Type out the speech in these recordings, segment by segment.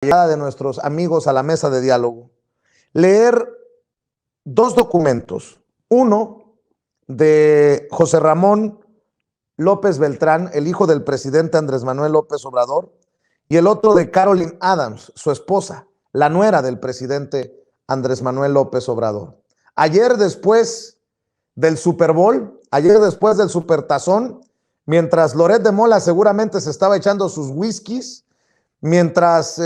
llegada de nuestros amigos a la mesa de diálogo, leer dos documentos. Uno de José Ramón López Beltrán, el hijo del presidente Andrés Manuel López Obrador, y el otro de Caroline Adams, su esposa, la nuera del presidente Andrés Manuel López Obrador. Ayer después del Super Bowl, ayer después del Supertazón, mientras Loret de Mola seguramente se estaba echando sus whiskies, mientras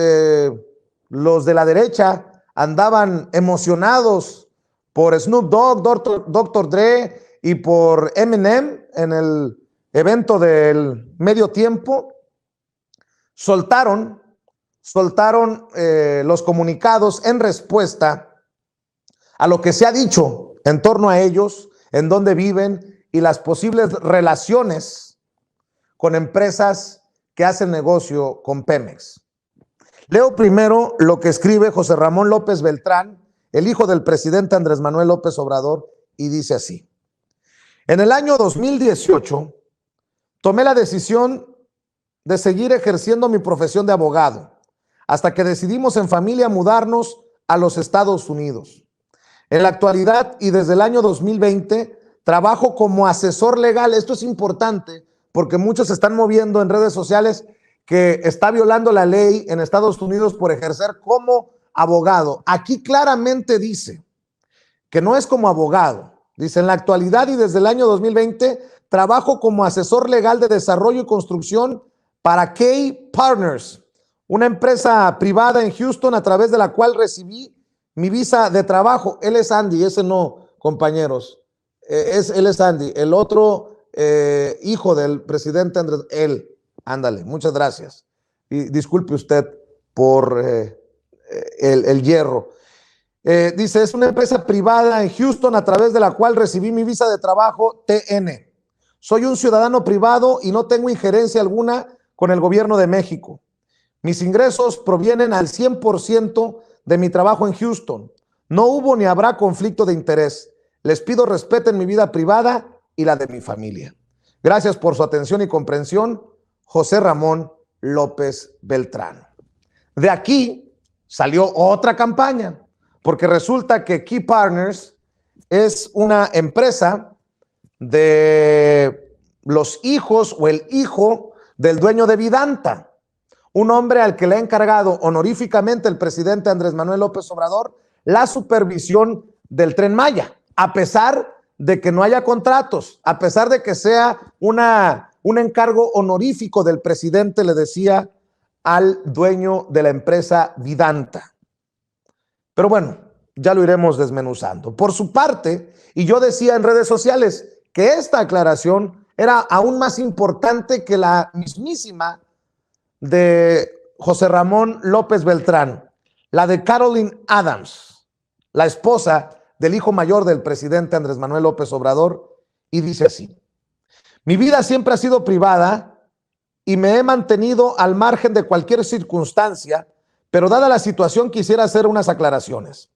los de la derecha andaban emocionados por Snoop Dogg, Dr. Dre y por Eminem en el evento del medio tiempo, soltaron los comunicados en respuesta a lo que se ha dicho en torno a ellos, en dónde viven y las posibles relaciones con empresas que hacen negocio con Pemex. Leo primero lo que escribe José Ramón López Beltrán, el hijo del presidente Andrés Manuel López Obrador, y dice así: en el año 2018 tomé la decisión de seguir ejerciendo mi profesión de abogado, hasta que decidimos en familia mudarnos a los Estados Unidos. En la actualidad y desde el año 2020 trabajo como asesor legal. Esto es importante porque muchos se están moviendo en redes sociales que está violando la ley en Estados Unidos por ejercer como abogado. Aquí claramente dice que no es como abogado. Dice: en la actualidad y desde el año 2020 trabajo como asesor legal de desarrollo y construcción para Key Partners, una empresa privada en Houston a través de la cual recibí mi visa de trabajo. Él es Andy, ese no, compañeros. Él es Andy, el otro hijo del presidente Andrés. Él, ándale, muchas gracias. Y disculpe usted por el hierro. Dice: es una empresa privada en Houston a través de la cual recibí mi visa de trabajo TN. Soy un ciudadano privado y no tengo injerencia alguna con el gobierno de México. Mis ingresos provienen al 100% de mi trabajo en Houston. No hubo ni habrá conflicto de interés. Les pido respeten mi vida privada y la de mi familia. Gracias por su atención y comprensión. José Ramón López Beltrán. De aquí salió otra campaña, porque resulta que Key Partners es una empresa de los hijos o el hijo del dueño de Vidanta, un hombre al que le ha encargado honoríficamente el presidente Andrés Manuel López Obrador la supervisión del Tren Maya, a pesar de que no haya contratos, a pesar de que sea un encargo honorífico del presidente, le decía al dueño de la empresa Vidanta. Pero bueno, ya lo iremos desmenuzando. Por su parte, y yo decía en redes sociales que esta aclaración era aún más importante que la mismísima de José Ramón López Beltrán, la de Caroline Adams, la esposa del hijo mayor del presidente Andrés Manuel López Obrador, y dice así: mi vida siempre ha sido privada y me he mantenido al margen de cualquier circunstancia, pero dada la situación quisiera hacer unas aclaraciones.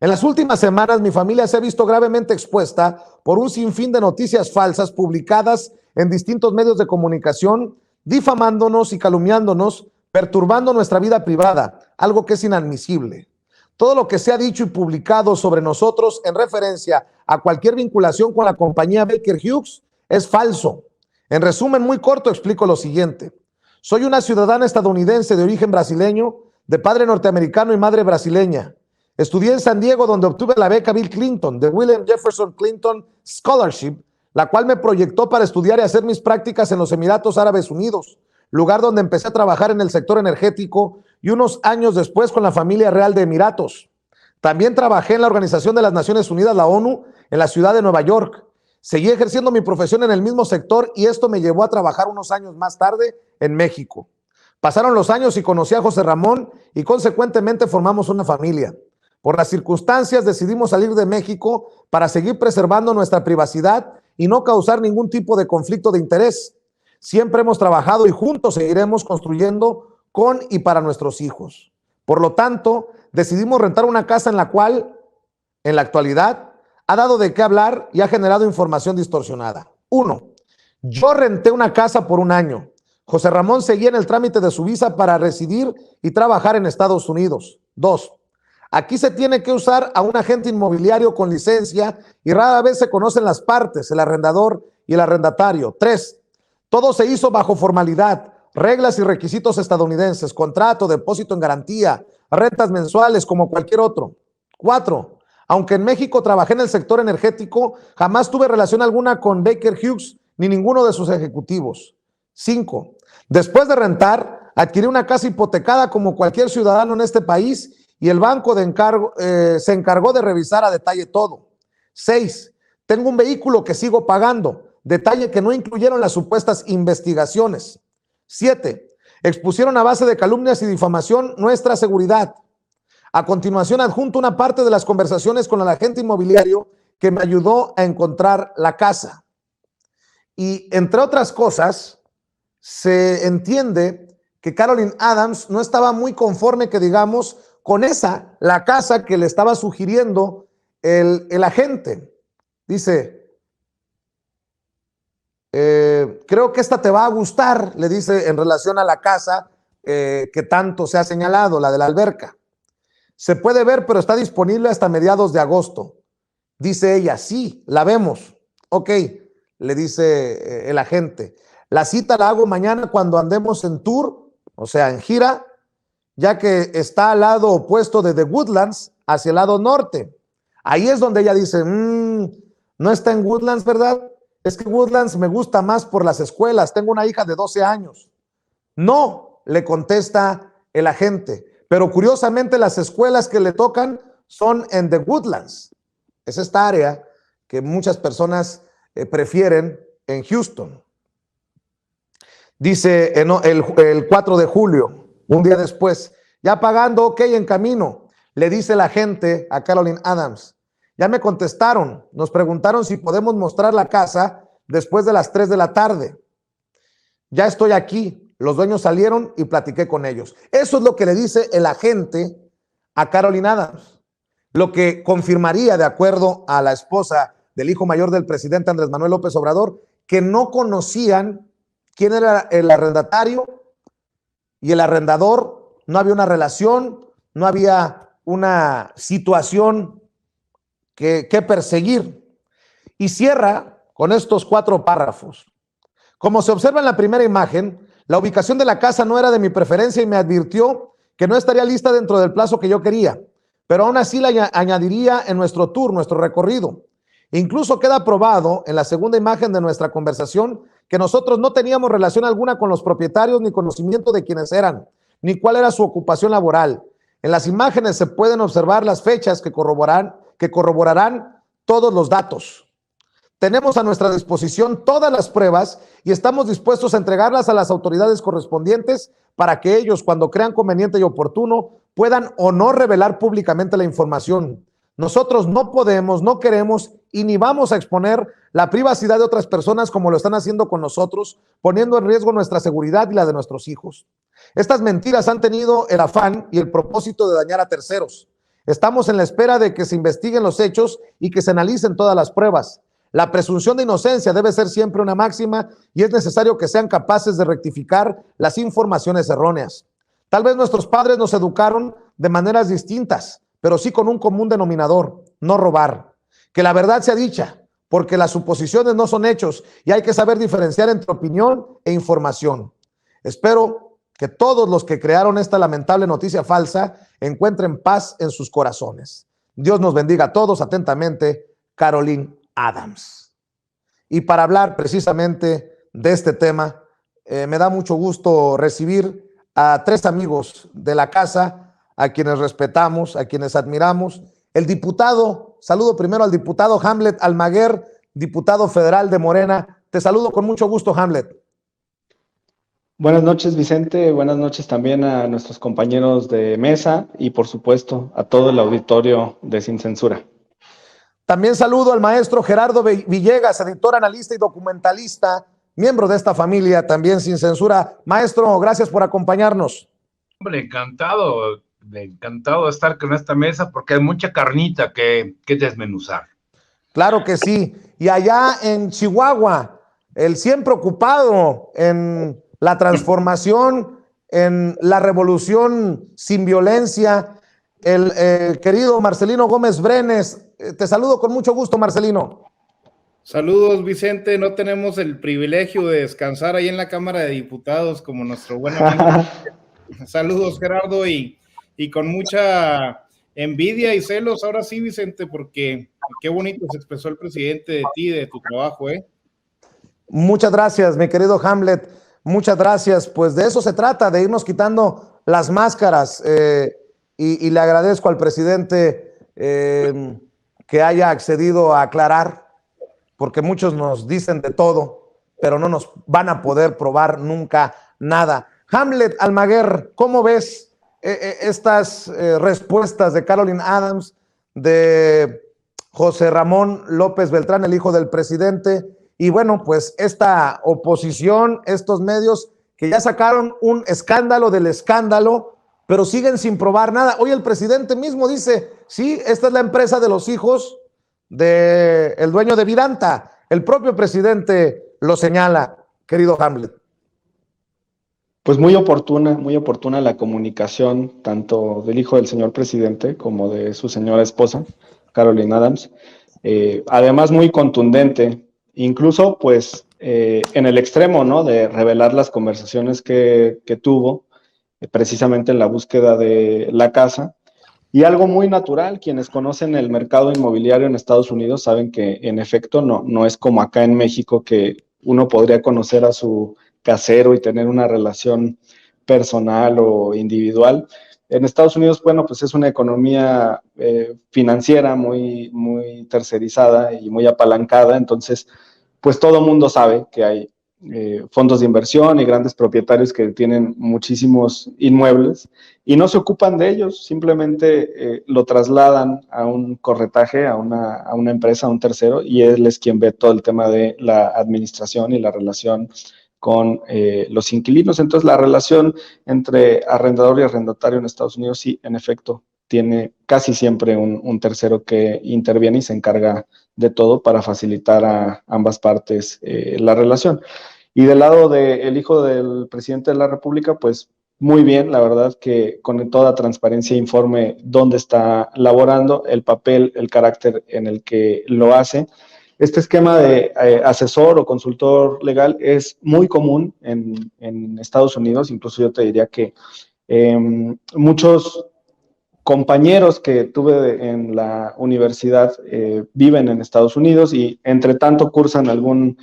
En las últimas semanas mi familia se ha visto gravemente expuesta por un sinfín de noticias falsas publicadas en distintos medios de comunicación, difamándonos y calumniándonos, perturbando nuestra vida privada, algo que es inadmisible. Todo lo que se ha dicho y publicado sobre nosotros en referencia a cualquier vinculación con la compañía Baker Hughes es falso. En resumen muy corto explico lo siguiente: soy una ciudadana estadounidense de origen brasileño, de padre norteamericano y madre brasileña. Estudié en San Diego, donde obtuve la beca Bill Clinton, de William Jefferson Clinton Scholarship, la cual me proyectó para estudiar y hacer mis prácticas en los Emiratos Árabes Unidos, lugar donde empecé a trabajar en el sector energético y unos años después con la familia real de Emiratos. También trabajé en la Organización de las Naciones Unidas, la ONU, en la ciudad de Nueva York. Seguí ejerciendo mi profesión en el mismo sector y esto me llevó a trabajar unos años más tarde en México. Pasaron los años y conocí a José Ramón y consecuentemente formamos una familia. Por las circunstancias decidimos salir de México para seguir preservando nuestra privacidad y no causar ningún tipo de conflicto de interés. Siempre hemos trabajado y juntos seguiremos construyendo con y para nuestros hijos. Por lo tanto, decidimos rentar una casa en la cual, en la actualidad, ha dado de qué hablar y ha generado información distorsionada. 1. Yo renté una casa por un año. José Ramón seguía en el trámite de su visa para residir y trabajar en Estados Unidos. 2. Aquí se tiene que usar a un agente inmobiliario con licencia y rara vez se conocen las partes, el arrendador y el arrendatario. 3. Todo se hizo bajo formalidad, reglas y requisitos estadounidenses, contrato, depósito en garantía, rentas mensuales como cualquier otro. 4. Aunque en México trabajé en el sector energético, jamás tuve relación alguna con Baker Hughes ni ninguno de sus ejecutivos. 5. Después de rentar, adquirí una casa hipotecada como cualquier ciudadano en este país y el banco se encargó de revisar a detalle todo. 6. Tengo un vehículo que sigo pagando, detalle que no incluyeron las supuestas investigaciones. 7. Expusieron a base de calumnias y difamación nuestra seguridad. A continuación adjunto una parte de las conversaciones con el agente inmobiliario que me ayudó a encontrar la casa. Y entre otras cosas, se entiende que Carolyn Adams no estaba muy conforme, que digamos, con la casa que le estaba sugiriendo el agente. Dice, creo que esta te va a gustar, le dice en relación a la casa que tanto se ha señalado, la de la alberca. Se puede ver, pero está disponible hasta mediados de agosto. Dice ella, sí, la vemos. Ok, le dice el agente. La cita la hago mañana cuando andemos en tour, o sea, en gira, ya que está al lado opuesto de The Woodlands, hacia el lado norte. Ahí es donde ella dice, no está en Woodlands, ¿verdad? Es que Woodlands me gusta más por las escuelas. Tengo una hija de 12 años. No, le contesta el agente. Pero curiosamente las escuelas que le tocan son en The Woodlands. Es esta área que muchas personas prefieren en Houston. Dice el 4 de julio, un día después, ya pagando, ok, en camino, le dice la gente a Carolyn Adams, ya me contestaron, nos preguntaron si podemos mostrar la casa después de las 3 de la tarde. Ya estoy aquí. Los dueños salieron y platiqué con ellos. Eso es lo que le dice el agente a Carolyn Adams, lo que confirmaría, de acuerdo a la esposa del hijo mayor del presidente Andrés Manuel López Obrador, que no conocían quién era el arrendatario y el arrendador. No había una relación, no había una situación que perseguir. Y cierra con estos 4 párrafos. Como se observa en la primera imagen, la ubicación de la casa no era de mi preferencia y me advirtió que no estaría lista dentro del plazo que yo quería, pero aún así la añadiría en nuestro tour, nuestro recorrido. Incluso queda probado en la segunda imagen de nuestra conversación que nosotros no teníamos relación alguna con los propietarios ni conocimiento de quiénes eran, ni cuál era su ocupación laboral. En las imágenes se pueden observar las fechas que corroborarán todos los datos. Tenemos a nuestra disposición todas las pruebas y estamos dispuestos a entregarlas a las autoridades correspondientes para que ellos, cuando crean conveniente y oportuno, puedan o no revelar públicamente la información. Nosotros no podemos, no queremos y ni vamos a exponer la privacidad de otras personas como lo están haciendo con nosotros, poniendo en riesgo nuestra seguridad y la de nuestros hijos. Estas mentiras han tenido el afán y el propósito de dañar a terceros. Estamos en la espera de que se investiguen los hechos y que se analicen todas las pruebas. La presunción de inocencia debe ser siempre una máxima y es necesario que sean capaces de rectificar las informaciones erróneas. Tal vez nuestros padres nos educaron de maneras distintas, pero sí con un común denominador, no robar. Que la verdad sea dicha, porque las suposiciones no son hechos y hay que saber diferenciar entre opinión e información. Espero que todos los que crearon esta lamentable noticia falsa encuentren paz en sus corazones. Dios nos bendiga a todos. Atentamente, Carolyn Adams. Y para hablar precisamente de este tema, me da mucho gusto recibir a 3 amigos de la casa, a quienes respetamos, a quienes admiramos. El diputado, saludo primero al diputado Hamlet Almaguer, diputado federal de Morena. Te saludo con mucho gusto, Hamlet. Buenas noches, Vicente. Buenas noches también a nuestros compañeros de mesa y, por supuesto, a todo el auditorio de Sin Censura. También saludo al maestro Gerardo Villegas, editor, analista y documentalista, miembro de esta familia, también Sin Censura. Maestro, gracias por acompañarnos. Hombre, encantado de estar con esta mesa porque hay mucha carnita que desmenuzar. Claro que sí. Y allá en Chihuahua, el siempre ocupado en la transformación, en la revolución sin violencia. El querido Marcelino Gómez Brenes, te saludo con mucho gusto, Marcelino. Saludos, Vicente. No tenemos el privilegio de descansar ahí en la Cámara de Diputados como nuestro buen amigo. Saludos, Gerardo, y con mucha envidia y celos ahora sí, Vicente, porque qué bonito se expresó el presidente de ti, de tu trabajo, ¿eh? Muchas gracias, mi querido Hamlet. Muchas gracias. Pues de eso se trata, de irnos quitando las máscaras. Y le agradezco al presidente que haya accedido a aclarar, porque muchos nos dicen de todo, pero no nos van a poder probar nunca nada. Hamlet Almaguer, ¿cómo ves estas respuestas de Caroline Adams, de José Ramón López Beltrán, el hijo del presidente? Y bueno, pues esta oposición, estos medios que ya sacaron un escándalo del escándalo, pero siguen sin probar nada. Hoy el presidente mismo dice, sí, esta es la empresa de los hijos del dueño de Vidanta. El propio presidente lo señala, querido Hamlet. Pues muy oportuna la comunicación, tanto del hijo del señor presidente como de su señora esposa, Caroline Adams. Además, muy contundente, incluso pues en el extremo, ¿no?, de revelar las conversaciones que tuvo precisamente en la búsqueda de la casa. Y algo muy natural, quienes conocen el mercado inmobiliario en Estados Unidos saben que en efecto no es como acá en México, que uno podría conocer a su casero y tener una relación personal o individual. En Estados Unidos, bueno, pues es una economía financiera muy tercerizada y muy apalancada, entonces pues todo mundo sabe que hay fondos de inversión y grandes propietarios que tienen muchísimos inmuebles y no se ocupan de ellos, simplemente lo trasladan a un corretaje, a una empresa, a un tercero, y él es quien ve todo el tema de la administración y la relación con los inquilinos. Entonces, la relación entre arrendador y arrendatario en Estados Unidos, sí, en efecto, tiene casi siempre un tercero que interviene y se encarga de todo para facilitar a ambas partes la relación. Y del lado del hijo del presidente de la República, pues muy bien, la verdad que con toda transparencia informe dónde está laborando, el papel, el carácter en el que lo hace. Este esquema de asesor o consultor legal es muy común en Estados Unidos, incluso yo te diría que muchos compañeros que tuve en la universidad viven en Estados Unidos y entre tanto cursan algún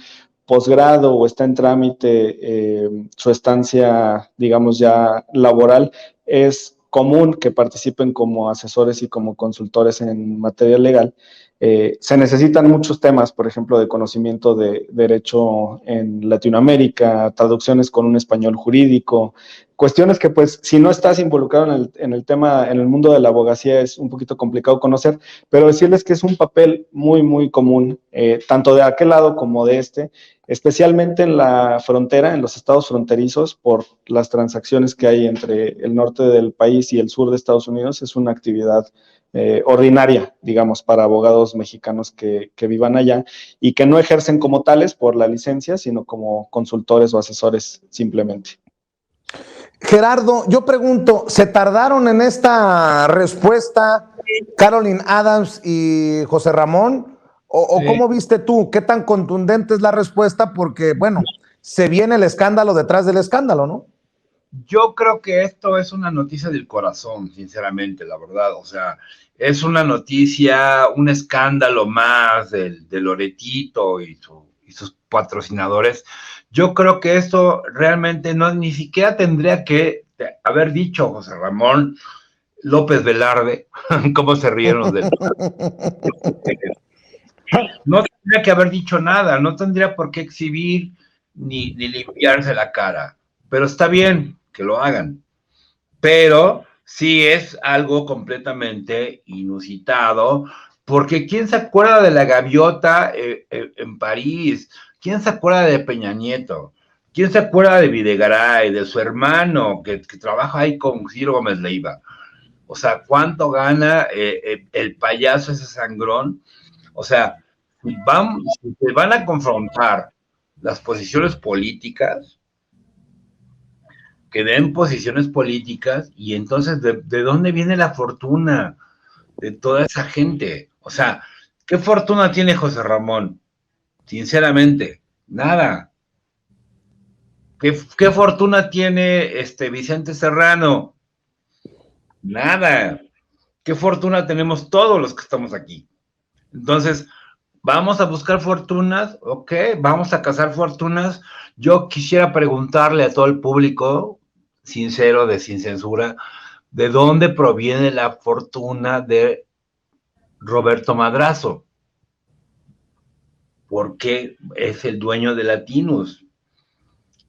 posgrado o está en trámite su estancia, digamos ya laboral, es común que participen como asesores y como consultores en materia legal. Se necesitan muchos temas, por ejemplo, de conocimiento de derecho en Latinoamérica, traducciones con un español jurídico, cuestiones que pues si no estás involucrado en el tema, en el mundo de la abogacía es un poquito complicado conocer, pero decirles que es un papel muy común, tanto de aquel lado como de este, especialmente en la frontera, en los estados fronterizos, por las transacciones que hay entre el norte del país y el sur de Estados Unidos, es una actividad ordinaria, digamos, para abogados mexicanos que vivan allá y que no ejercen como tales por la licencia, sino como consultores o asesores simplemente. Gerardo, yo pregunto, ¿se tardaron en esta respuesta Caroline Adams y José Ramón? ¿O cómo viste tú? ¿Qué tan contundente es la respuesta? Porque, bueno, se viene el escándalo detrás del escándalo, ¿no? Yo creo que esto es una noticia del corazón, sinceramente, la verdad. O sea, es una noticia, un escándalo más de Loretito y sus patrocinadores. Yo creo que esto realmente ni siquiera tendría que haber dicho José Ramón López Velarde, cómo se rieron los del... No tendría que haber dicho nada, no tendría por qué exhibir ni limpiarse la cara. Pero está bien que lo hagan. Pero sí es algo completamente inusitado, porque ¿quién se acuerda de la gaviota en París? ¿Quién se acuerda de Peña Nieto? ¿Quién se acuerda de Videgaray, de su hermano que trabaja ahí con Ciro Gómez Leiva? O sea, ¿cuánto gana el payaso ese sangrón? O sea, si se van a confrontar las posiciones políticas, que den posiciones políticas, y entonces, ¿de dónde viene la fortuna de toda esa gente? O sea, ¿qué fortuna tiene José Ramón? Sinceramente, nada. ¿Qué fortuna tiene Vicente Serrano? Nada. ¿Qué fortuna tenemos todos los que estamos aquí? Entonces, ¿vamos a buscar fortunas? Ok, vamos a cazar fortunas. Yo quisiera preguntarle a todo el público, sincero, sin censura, ¿de dónde proviene la fortuna de Roberto Madrazo? ¿Por qué es el dueño de Latinus?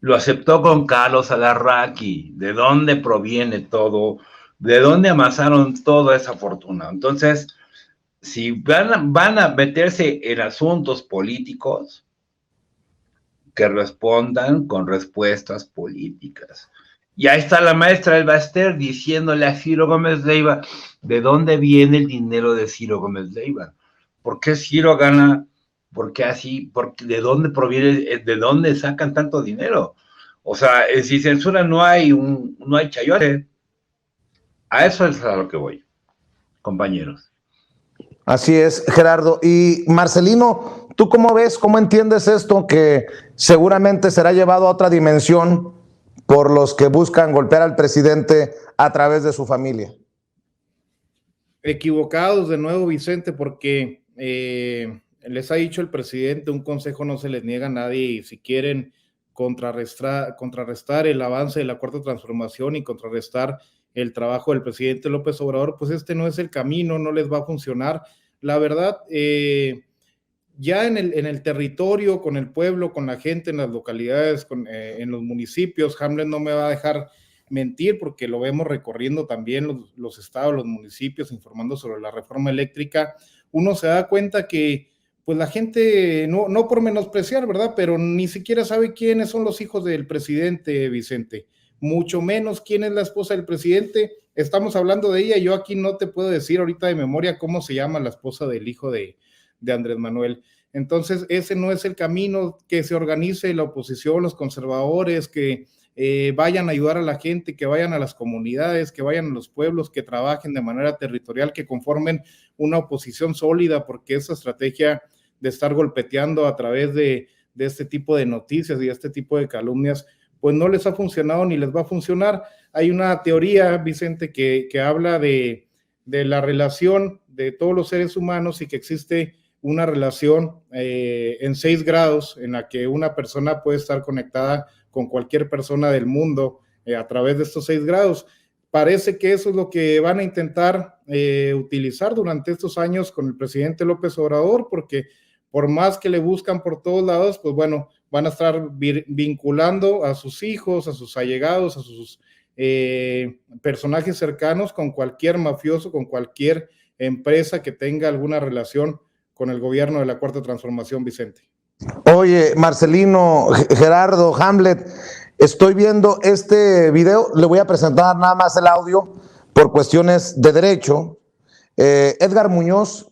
Lo aceptó con Carlos Alarraqui. ¿De dónde proviene todo? ¿De dónde amasaron toda esa fortuna? Entonces, si van a meterse en asuntos políticos, que respondan con respuestas políticas. Y ahí está la maestra Elba Ester diciéndole a Ciro Gómez Leiva, ¿de dónde viene el dinero de Ciro Gómez Leiva? ¿Por qué Ciro gana? ¿Por qué así? ¿De dónde proviene? ¿De dónde sacan tanto dinero? O sea, sin censura no hay chayote. A eso es a lo que voy, compañeros. Así es, Gerardo. Y Marcelino, ¿tú cómo ves, cómo entiendes esto que seguramente será llevado a otra dimensión por los que buscan golpear al presidente a través de su familia? Equivocados de nuevo, Vicente, porque les ha dicho el presidente, un consejo no se les niega a nadie, y si quieren contrarrestar el avance de la Cuarta Transformación y contrarrestar el trabajo del presidente López Obrador, pues este no es el camino, no les va a funcionar. La verdad, ya en el territorio, con el pueblo, con la gente, en las localidades, en los municipios, Hamlet no me va a dejar mentir, porque lo vemos recorriendo también los estados, los municipios, informando sobre la reforma eléctrica. Uno se da cuenta que pues la gente, no por menospreciar, ¿verdad?, pero ni siquiera sabe quiénes son los hijos del presidente, Vicente, mucho menos quién es la esposa del presidente. Estamos hablando de ella, yo aquí no te puedo decir ahorita de memoria cómo se llama la esposa del hijo de Andrés Manuel. Entonces, ese no es el camino. Que se organice la oposición, los conservadores, que vayan a ayudar a la gente, que vayan a las comunidades, que vayan a los pueblos, que trabajen de manera territorial, que conformen una oposición sólida, porque esa estrategia de estar golpeteando a través de este tipo de noticias y este tipo de calumnias, pues no les ha funcionado ni les va a funcionar. Hay una teoría, Vicente, que habla de la relación de todos los seres humanos, y que existe una relación en 6 grados en la que una persona puede estar conectada con cualquier persona del mundo a través de estos 6 grados. Parece que eso es lo que van a intentar utilizar durante estos años con el presidente López Obrador, porque por más que le buscan por todos lados, pues bueno, van a estar vinculando a sus hijos, a sus allegados, a sus personajes cercanos con cualquier mafioso, con cualquier empresa que tenga alguna relación con el gobierno de la Cuarta Transformación, Vicente. Oye, Marcelino, Gerardo, Hamlet, estoy viendo este video, le voy a presentar nada más el audio por cuestiones de derecho. Edgar Muñoz,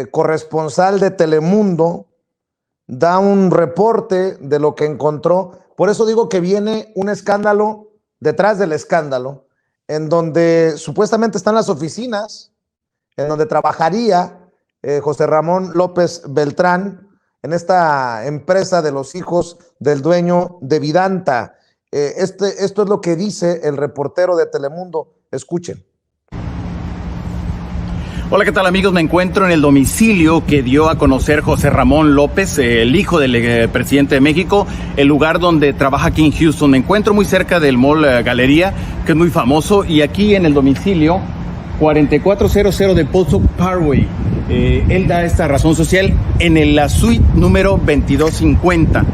corresponsal de Telemundo, da un reporte de lo que encontró. Por eso digo que viene un escándalo detrás del escándalo, en donde supuestamente están las oficinas, en donde trabajaría José Ramón López Beltrán, en esta empresa de los hijos del dueño de Vidanta. Esto es lo que dice el reportero de Telemundo. Escuchen. Hola, ¿qué tal, amigos? Me encuentro en el domicilio que dio a conocer José Ramón López, el hijo del presidente de México, el lugar donde trabaja aquí en Houston. Me encuentro muy cerca del Mall Galería, que es muy famoso, y aquí en el domicilio 4400 de Post Oak Parkway. Él da esta razón social en la suite número 2250.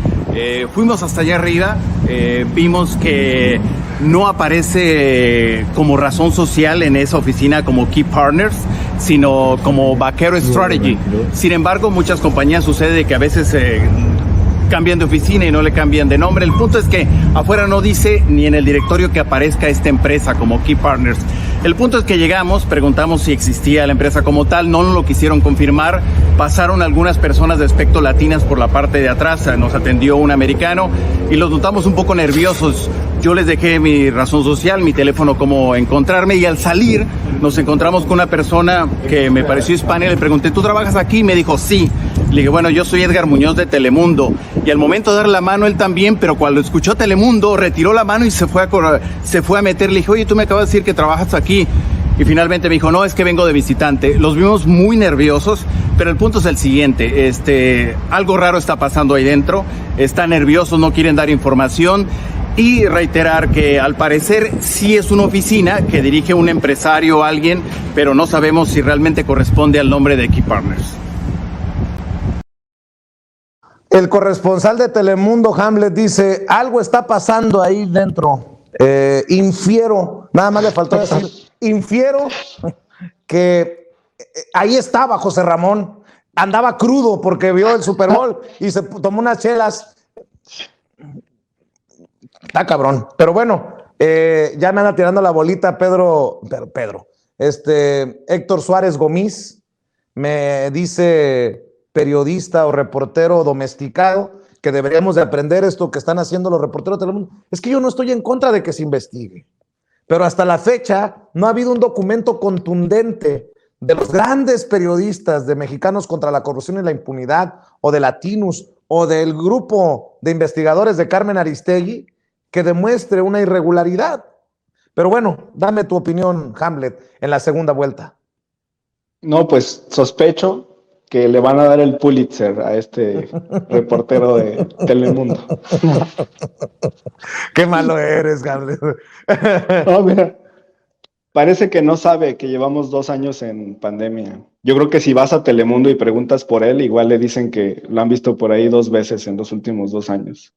Fuimos hasta allá arriba, vimos que no aparece como razón social en esa oficina como Key Partners, sino como Vaquero Strategy. Sin embargo, muchas compañías sucede que a veces cambian de oficina y no le cambian de nombre. El punto es que afuera no dice ni en el directorio que aparezca esta empresa como Key Partners. El punto es que llegamos, preguntamos si existía la empresa como tal, no nos lo quisieron confirmar, pasaron algunas personas de aspecto latinas por la parte de atrás, nos atendió un americano y los notamos un poco nerviosos. Yo les dejé mi razón social, mi teléfono, cómo encontrarme, y al salir nos encontramos con una persona que me pareció hispana y le pregunté, ¿tú trabajas aquí? Y me dijo, sí. Le dije, bueno, yo soy Edgar Muñoz de Telemundo. Y al momento de dar la mano él también, pero cuando escuchó Telemundo retiró la mano y se fue a meter. Le dije, oye, tú me acabas de decir que trabajas aquí. Y finalmente me dijo, no, es que vengo de visitante. Los vimos muy nerviosos, pero el punto es el siguiente, algo raro está pasando ahí dentro, están nerviosos, no quieren dar información. Y reiterar que al parecer sí es una oficina que dirige un empresario o alguien, pero no sabemos si realmente corresponde al nombre de Key Partners. El corresponsal de Telemundo, Hamlet, dice, algo está pasando ahí dentro. Infiero, nada más le faltó decir, infiero que ahí estaba José Ramón, andaba crudo porque vio el Super Bowl y se tomó unas chelas. Está cabrón, pero bueno, ya me anda tirando la bolita Héctor Suárez Gómez, me dice periodista o reportero domesticado que deberíamos de aprender esto que están haciendo los reporteros de Telemundo. Es que yo no estoy en contra de que se investigue, pero hasta la fecha no ha habido un documento contundente de los grandes periodistas de Mexicanos contra la Corrupción y la Impunidad, o de Latinus, o del grupo de investigadores de Carmen Aristegui, que demuestre una irregularidad. Pero bueno, dame tu opinión, Hamlet, en la segunda vuelta. No, pues sospecho que le van a dar el Pulitzer a este reportero de Telemundo. Qué malo eres, Hamlet. No, mira, parece que no sabe que llevamos 2 años en pandemia. Yo creo que si vas a Telemundo y preguntas por él, igual le dicen que lo han visto por ahí 2 veces en los últimos 2 años.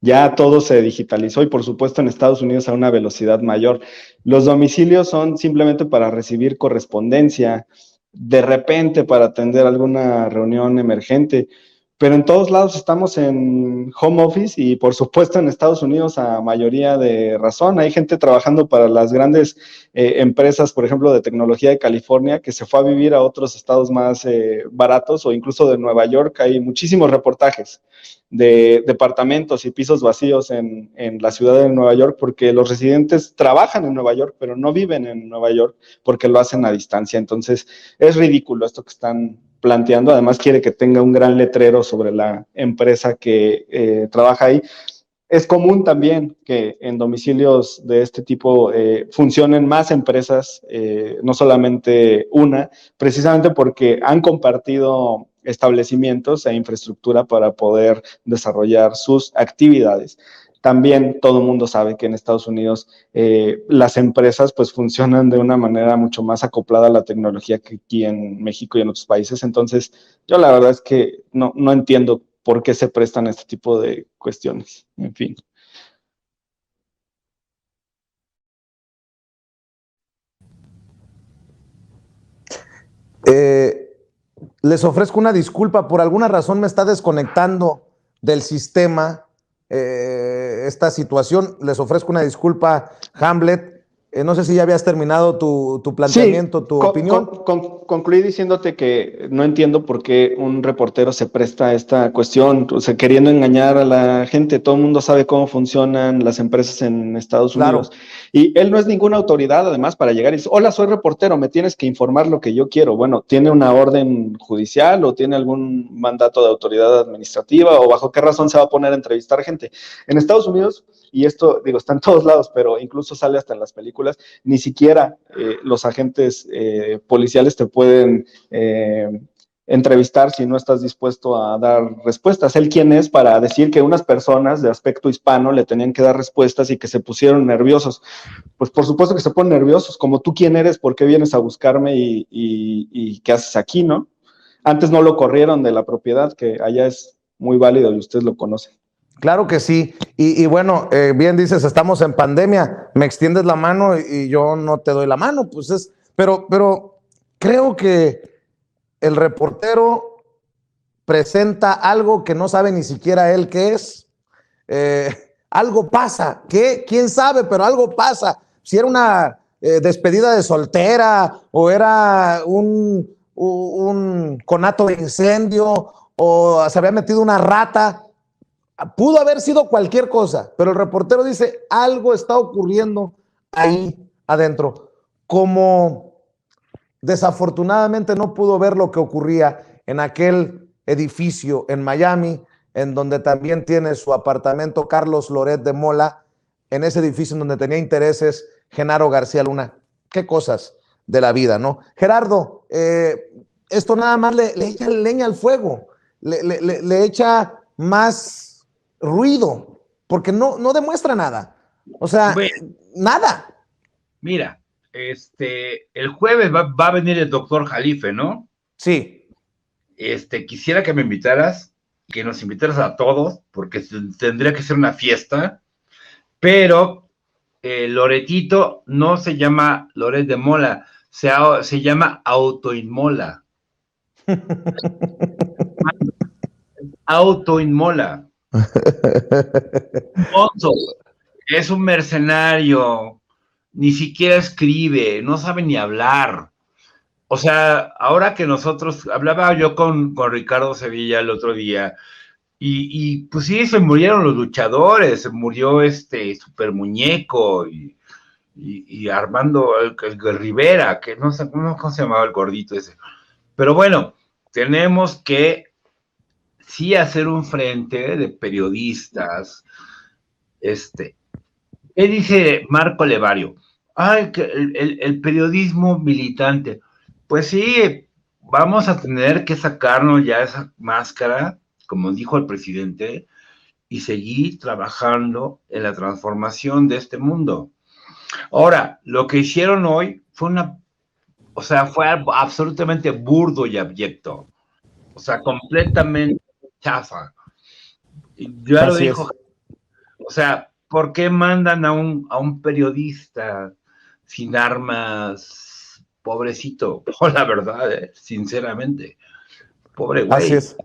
Ya todo se digitalizó y, por supuesto, en Estados Unidos a una velocidad mayor. Los domicilios son simplemente para recibir correspondencia, de repente para atender alguna reunión emergente, pero en todos lados estamos en home office y, por supuesto, en Estados Unidos a mayoría de razón. Hay gente trabajando para las grandes empresas, por ejemplo, de tecnología de California, que se fue a vivir a otros estados más baratos, o incluso de Nueva York. Hay muchísimos reportajes de departamentos y pisos vacíos en la ciudad de Nueva York, porque los residentes trabajan en Nueva York, pero no viven en Nueva York porque lo hacen a distancia. Entonces, es ridículo esto que están planteando. Además, quiere que tenga un gran letrero sobre la empresa que trabaja ahí. Es común también que en domicilios de este tipo funcionen más empresas, no solamente una, precisamente porque han compartido establecimientos e infraestructura para poder desarrollar sus actividades. También todo el mundo sabe que en Estados Unidos las empresas pues funcionan de una manera mucho más acoplada a la tecnología que aquí en México y en otros países. Entonces, yo la verdad es que no entiendo por qué se prestan este tipo de cuestiones. En fin. Les ofrezco una disculpa, por alguna razón me está desconectando del sistema esta situación. Les ofrezco una disculpa, Hamlet. No sé si ya habías terminado tu planteamiento, sí, tu opinión. Concluí diciéndote que no entiendo por qué un reportero se presta a esta cuestión, o sea, queriendo engañar a la gente. Todo el mundo sabe cómo funcionan las empresas en Estados Unidos. Claro. Y él no es ninguna autoridad, además, para llegar y decir, hola, soy reportero, me tienes que informar lo que yo quiero. Bueno, ¿tiene una orden judicial o tiene algún mandato de autoridad administrativa, o bajo qué razón se va a poner a entrevistar gente? En Estados Unidos, y esto, digo, está en todos lados, pero incluso sale hasta en las películas, ni siquiera los agentes policiales te pueden entrevistar si no estás dispuesto a dar respuestas. Él quién es para decir que unas personas de aspecto hispano le tenían que dar respuestas y que se pusieron nerviosos. Pues por supuesto que se ponen nerviosos, como tú quién eres, por qué vienes a buscarme y qué haces aquí, ¿no? Antes no lo corrieron de la propiedad, que allá es muy válido y ustedes lo conocen. Claro que sí, y bueno, bien dices, estamos en pandemia, me extiendes la mano y yo no te doy la mano, pues pero creo que el reportero presenta algo que no sabe ni siquiera él qué es. Algo pasa, ¿qué? ¿Quién sabe? Pero algo pasa. Si era una despedida de soltera, o era un conato de incendio, o se había metido una rata. Pudo haber sido cualquier cosa, pero el reportero dice, algo está ocurriendo ahí adentro. Como desafortunadamente no pudo ver lo que ocurría en aquel edificio en Miami, en donde también tiene su apartamento Carlos Loret de Mola, en ese edificio en donde tenía intereses Genaro García Luna. Qué cosas de la vida, ¿no? Gerardo, esto nada más le echa leña al fuego, le echa más ruido, porque no demuestra nada. O sea, Bueno, nada. mira, el jueves va a venir el doctor Jalife, ¿no? Sí. Quisiera que me invitaras, que nos invitaras a todos, porque tendría que ser una fiesta, pero Loretito no se llama Loret de Mola, se llama Autoinmola. Autoinmola. Es un mercenario, ni siquiera escribe, no sabe ni hablar. O sea, ahora que nosotros, hablaba yo con Ricardo Sevilla el otro día, y pues sí, se murieron los luchadores, se murió Super Muñeco y Armando el Rivera, que no sé cómo se llamaba el gordito ese. Pero bueno, tenemos que sí hacer un frente de periodistas. ¿Qué dice Marco Levario? Ay, que el periodismo militante. Pues sí, vamos a tener que sacarnos ya esa máscara, como dijo el presidente, y seguir trabajando en la transformación de este mundo. Ahora, lo que hicieron hoy fue fue absolutamente burdo y abyecto. O sea, completamente chafa. Ya lo Así dijo. es. O sea, ¿por qué mandan a un periodista sin armas? Pobrecito, la verdad, sinceramente. Pobre Así güey. es.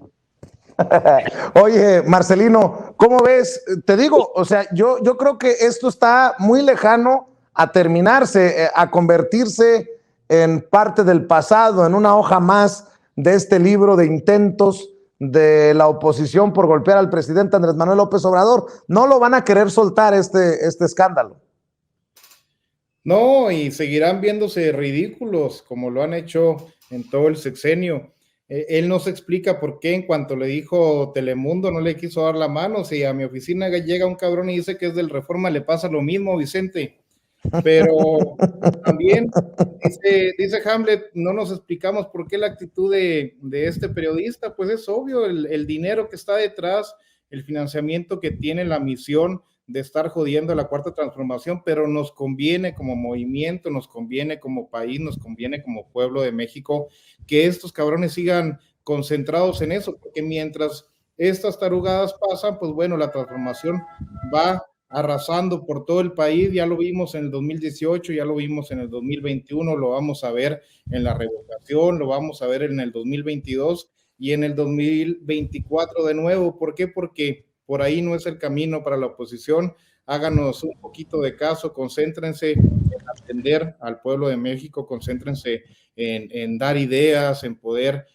Oye, Marcelino, ¿cómo ves? Te digo, o sea, yo creo que esto está muy lejano a terminarse, a convertirse en parte del pasado, en una hoja más de este libro de intentos de la oposición por golpear al presidente Andrés Manuel López Obrador. No lo van a querer soltar este escándalo. No, y seguirán viéndose ridículos como lo han hecho en todo el sexenio. Él no se explica por qué en cuanto le dijo Telemundo no le quiso dar la mano. Si a mi oficina llega un cabrón y dice que es del Reforma, le pasa lo mismo, Vicente. Pero también dice Hamlet, no nos explicamos por qué la actitud de este periodista. Pues es obvio, el dinero que está detrás, el financiamiento que tiene la misión de estar jodiendo la cuarta transformación, pero nos conviene como movimiento, nos conviene como país, nos conviene como pueblo de México que estos cabrones sigan concentrados en eso, porque mientras estas tarugadas pasan, pues bueno, la transformación va arrasando por todo el país. Ya lo vimos en el 2018, ya lo vimos en el 2021, lo vamos a ver en la revocación, lo vamos a ver en el 2022 y en el 2024 de nuevo. ¿Por qué? Porque por ahí no es el camino para la oposición. Háganos un poquito de caso, concéntrense en atender al pueblo de México, concéntrense en dar ideas, en poder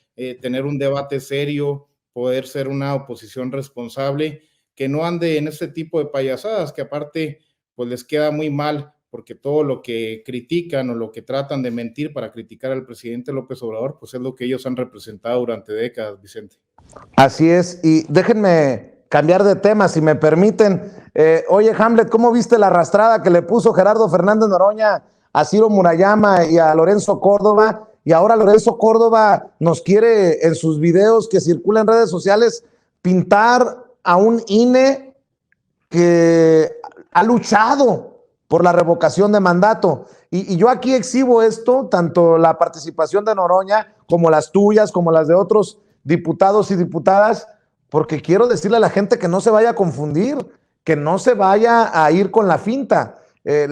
tener un debate serio, poder ser una oposición responsable, que no ande en este tipo de payasadas, que aparte pues les queda muy mal, porque todo lo que critican o lo que tratan de mentir para criticar al presidente López Obrador, pues es lo que ellos han representado durante décadas, Vicente. Así es, y déjenme cambiar de tema, si me permiten. Oye, Hamlet, ¿cómo viste la arrastrada que le puso Gerardo Fernández Noroña a Ciro Murayama y a Lorenzo Córdoba? Y ahora Lorenzo Córdoba nos quiere en sus videos que circulan en redes sociales pintar a un INE que ha luchado por la revocación de mandato. Y yo aquí exhibo esto, tanto la participación de Noroña como las tuyas, como las de otros diputados y diputadas, porque quiero decirle a la gente que no se vaya a confundir, que no se vaya a ir con la finta.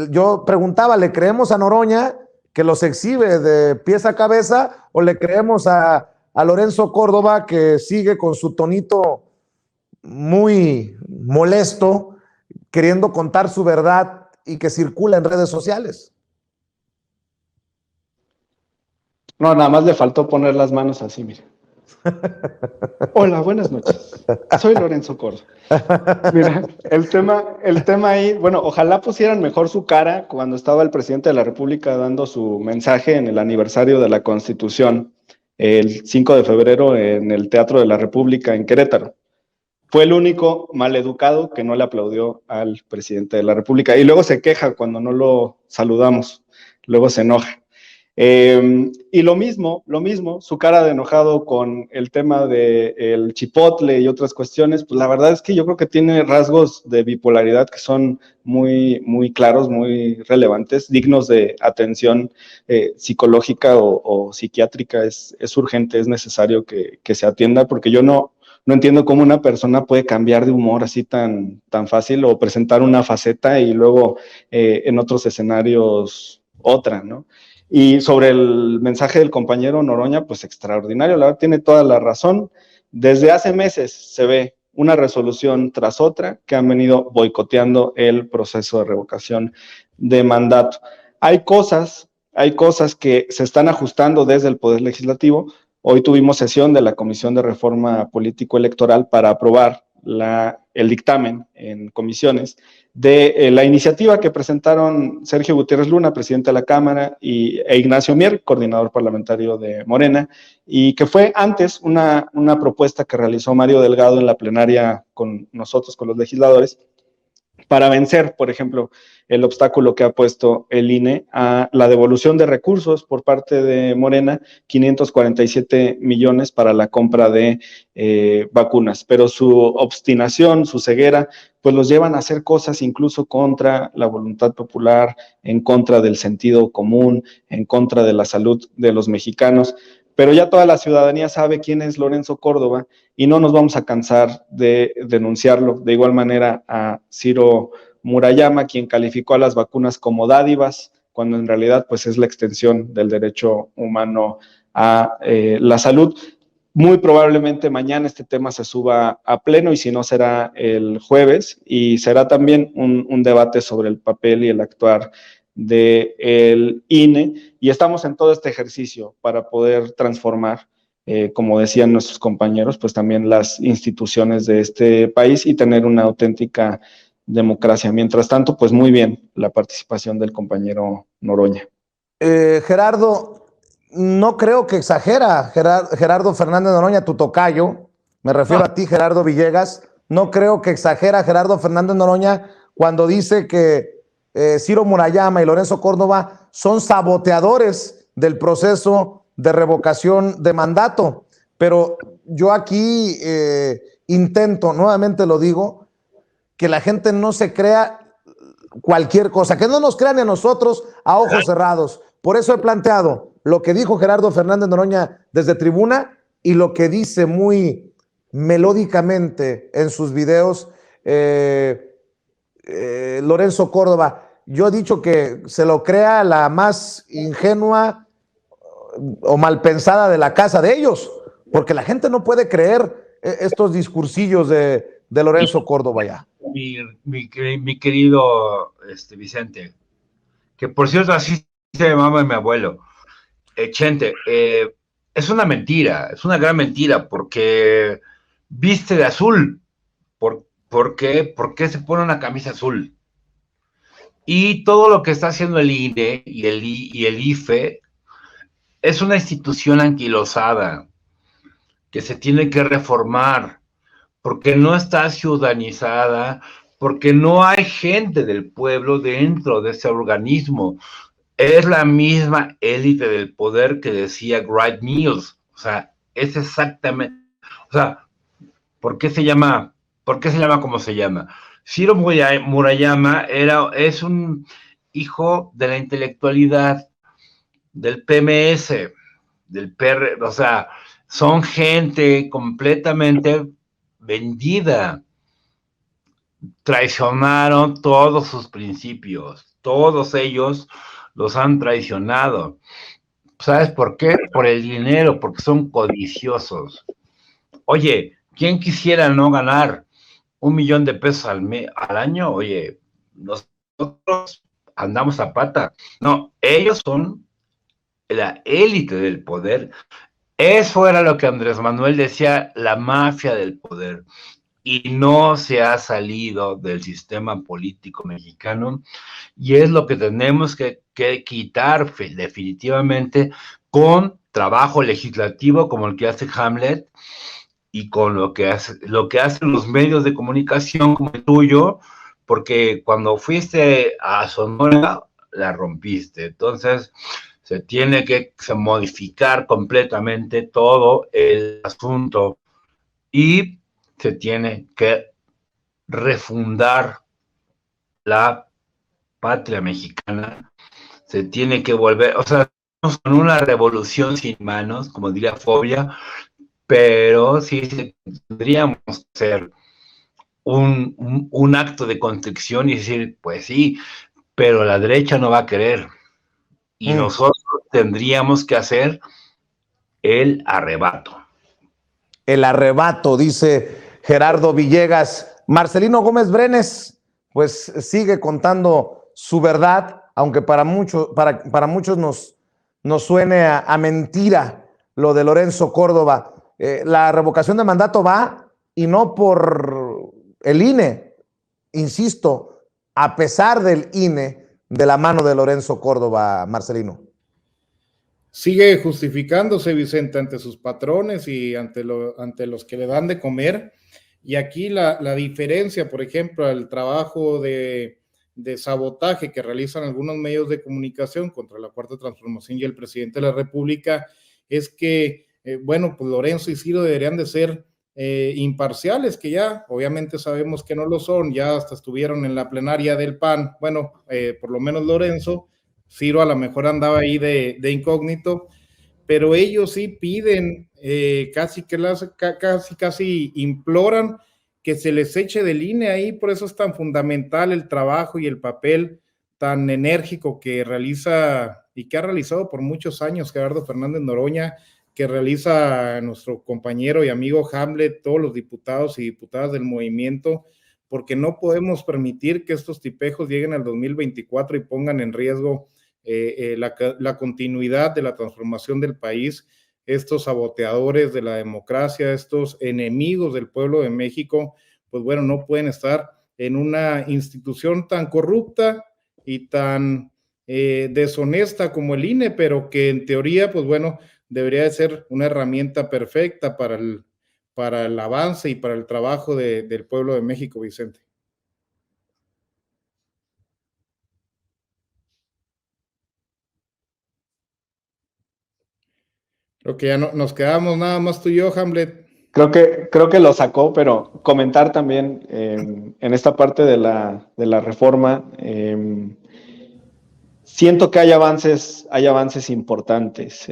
Yo preguntaba, ¿le creemos a Noroña que los exhibe de pies a cabeza o le creemos a Lorenzo Córdoba que sigue con su tonito muy molesto, queriendo contar su verdad y que circula en redes sociales? No, nada más le faltó poner las manos así, mire. Hola, buenas noches. Soy Lorenzo Córdoba. Mira, el tema ahí, bueno, ojalá pusieran mejor su cara cuando estaba el presidente de la República dando su mensaje en el aniversario de la Constitución, el 5 de febrero en el Teatro de la República en Querétaro. Fue el único maleducado que no le aplaudió al presidente de la República y luego se queja cuando no lo saludamos, luego se enoja. Y lo mismo, su cara de enojado con el tema del chipotle y otras cuestiones, pues la verdad es que yo creo que tiene rasgos de bipolaridad que son muy, muy claros, muy relevantes, dignos de atención psicológica o psiquiátrica. Es urgente, es necesario que se atienda, porque yo no entiendo cómo una persona puede cambiar de humor así tan fácil o presentar una faceta y luego en otros escenarios otra, ¿no? Y sobre el mensaje del compañero Noroña, pues extraordinario, la verdad tiene toda la razón. Desde hace meses se ve una resolución tras otra que han venido boicoteando el proceso de revocación de mandato. Hay cosas que se están ajustando desde el Poder Legislativo. Hoy tuvimos sesión de la Comisión de Reforma Político-Electoral para aprobar el dictamen en comisiones de la iniciativa que presentaron Sergio Gutiérrez Luna, presidente de la Cámara, e Ignacio Mier, coordinador parlamentario de Morena, y que fue antes una propuesta que realizó Mario Delgado en la plenaria con nosotros, con los legisladores, para vencer, por ejemplo, el obstáculo que ha puesto el INE a la devolución de recursos por parte de Morena, 547 millones para la compra de vacunas, pero su obstinación, su ceguera, pues los llevan a hacer cosas incluso contra la voluntad popular, en contra del sentido común, en contra de la salud de los mexicanos. Pero ya toda la ciudadanía sabe quién es Lorenzo Córdoba y no nos vamos a cansar de denunciarlo. De igual manera a Ciro Murayama, quien calificó a las vacunas como dádivas, cuando en realidad pues es la extensión del derecho humano a la salud. Muy probablemente mañana este tema se suba a pleno y si no será el jueves, y será también un debate sobre el papel y el actuar del INE, y estamos en todo este ejercicio para poder transformar, como decían nuestros compañeros, pues también las instituciones de este país y tener una auténtica democracia. Mientras tanto, pues muy bien la participación del compañero Noroña. Gerardo, no creo que exagera Gerardo Fernández Noroña, tu tocayo, me refiero a ti, Gerardo Villegas, no creo que exagera Gerardo Fernández Noroña cuando dice que Ciro Murayama y Lorenzo Córdoba son saboteadores del proceso de revocación de mandato. Pero yo aquí intento, nuevamente lo digo, que la gente no se crea cualquier cosa, que no nos crean a nosotros a ojos cerrados. Por eso he planteado lo que dijo Gerardo Fernández Noroña desde tribuna y lo que dice muy melódicamente en sus videos Lorenzo Córdoba. Yo he dicho que se lo crea la más ingenua o mal pensada de la casa de ellos, porque la gente no puede creer estos discursillos de Lorenzo Córdoba ya. Mi querido Vicente, que por cierto así se llamaba mi abuelo, Chente, es una mentira, es una gran mentira, porque viste de azul. ¿Por qué? ¿Por qué se pone una camisa azul? Y todo lo que está haciendo el INE y el IFE es una institución anquilosada que se tiene que reformar, porque no está ciudadanizada, porque no hay gente del pueblo dentro de ese organismo. Es la misma élite del poder que decía Wright Mills. O sea, es exactamente... O sea, ¿por qué se llama como se llama? Ciro Murayama es un hijo de la intelectualidad, del PMS, del PR, o sea, son gente completamente vendida. Traicionaron todos sus principios, todos ellos los han traicionado. ¿Sabes por qué? Por el dinero, porque son codiciosos. Oye, ¿quién quisiera no ganar $1,000,000 al año? Oye, nosotros andamos a pata. No, ellos son la élite del poder. Eso era lo que Andrés Manuel decía, la mafia del poder. Y no se ha salido del sistema político mexicano, y es lo que tenemos que quitar definitivamente con trabajo legislativo como el que hace Hamlet y con lo que hacen los medios de comunicación como el tuyo, porque cuando fuiste a Sonora la rompiste. Entonces se tiene que modificar completamente todo el asunto y se tiene que refundar la patria mexicana, se tiene que volver, o sea, con una revolución sin manos, como diría Fobia, pero sí tendríamos que hacer un acto de constricción y decir, pues sí, pero la derecha no va a querer. Y nosotros tendríamos que hacer el arrebato. El arrebato, dice Gerardo Villegas. Marcelino Gómez Brenes, pues sigue contando su verdad, aunque para muchos nos suene a mentira lo de Lorenzo Córdoba. La revocación de mandato va, y no por el INE, insisto, a pesar del INE, de la mano de Lorenzo Córdoba, Marcelino. Sigue justificándose, Vicente, ante sus patrones y ante los que le dan de comer. Y aquí la diferencia, por ejemplo, el trabajo de sabotaje que realizan algunos medios de comunicación contra la Cuarta Transformación y el presidente de la República, es que, bueno, pues Lorenzo y Ciro deberían de ser imparciales, que ya obviamente sabemos que no lo son, ya hasta estuvieron en la plenaria del PAN, bueno, por lo menos Lorenzo. Ciro a lo mejor andaba ahí de incógnito, pero ellos sí piden, casi imploran que se les eche del INE ahí. Por eso es tan fundamental el trabajo y el papel tan enérgico que realiza y que ha realizado por muchos años Gerardo Fernández Noroña, que realiza nuestro compañero y amigo Hamlet, todos los diputados y diputadas del movimiento, porque no podemos permitir que estos tipejos lleguen al 2024 y pongan en riesgo la continuidad de la transformación del país. Estos saboteadores de la democracia, estos enemigos del pueblo de México, pues bueno, no pueden estar en una institución tan corrupta y tan deshonesta como el INE, pero que en teoría, pues bueno, debería de ser una herramienta perfecta para el avance y para el trabajo del pueblo de México, Vicente. Creo que ya no, nos quedamos nada más tú y yo, Hamlet. Creo que lo sacó, pero comentar también en esta parte de la reforma, siento que hay avances importantes.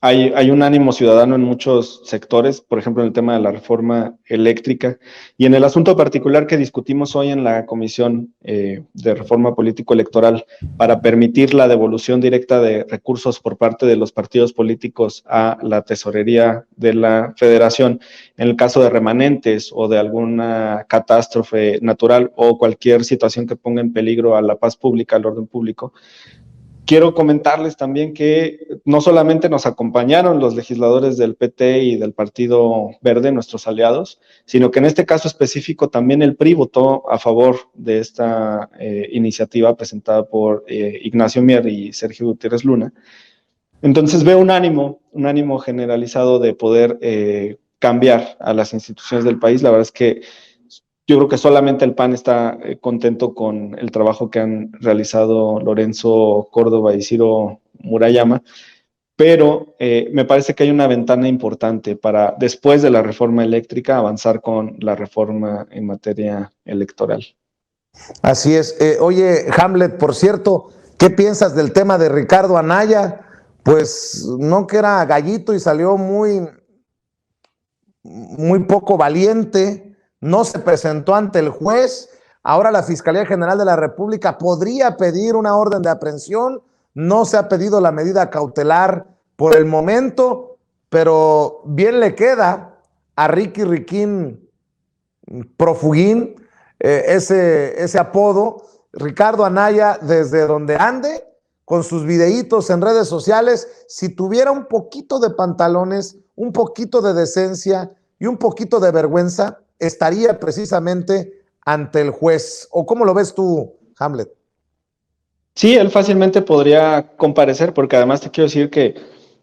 Hay un ánimo ciudadano en muchos sectores, por ejemplo, en el tema de la reforma eléctrica y en el asunto particular que discutimos hoy en la Comisión de Reforma Político-Electoral para permitir la devolución directa de recursos por parte de los partidos políticos a la tesorería de la Federación en el caso de remanentes o de alguna catástrofe natural o cualquier situación que ponga en peligro a la paz pública, al orden público. Quiero comentarles también que no solamente nos acompañaron los legisladores del PT y del Partido Verde, nuestros aliados, sino que en este caso específico también el PRI votó a favor de esta iniciativa presentada por Ignacio Mier y Sergio Gutiérrez Luna. Entonces veo un ánimo generalizado de poder cambiar a las instituciones del país. La verdad es que yo creo que solamente el PAN está contento con el trabajo que han realizado Lorenzo Córdoba y Ciro Murayama, pero me parece que hay una ventana importante para, después de la reforma eléctrica, avanzar con la reforma en materia electoral. Así es. Oye, Hamlet, por cierto, ¿qué piensas del tema de Ricardo Anaya? Pues no, que era gallito y salió muy poco valiente. No se presentó ante el juez. Ahora la Fiscalía General de la República podría pedir una orden de aprehensión. No se ha pedido la medida cautelar por el momento, pero bien le queda a Riquín Profugín ese apodo. Ricardo Anaya, desde donde ande, con sus videitos en redes sociales, si tuviera un poquito de pantalones, un poquito de decencia y un poquito de vergüenza, estaría precisamente ante el juez. ¿O cómo lo ves tú, Hamlet? Sí, él fácilmente podría comparecer, porque además te quiero decir que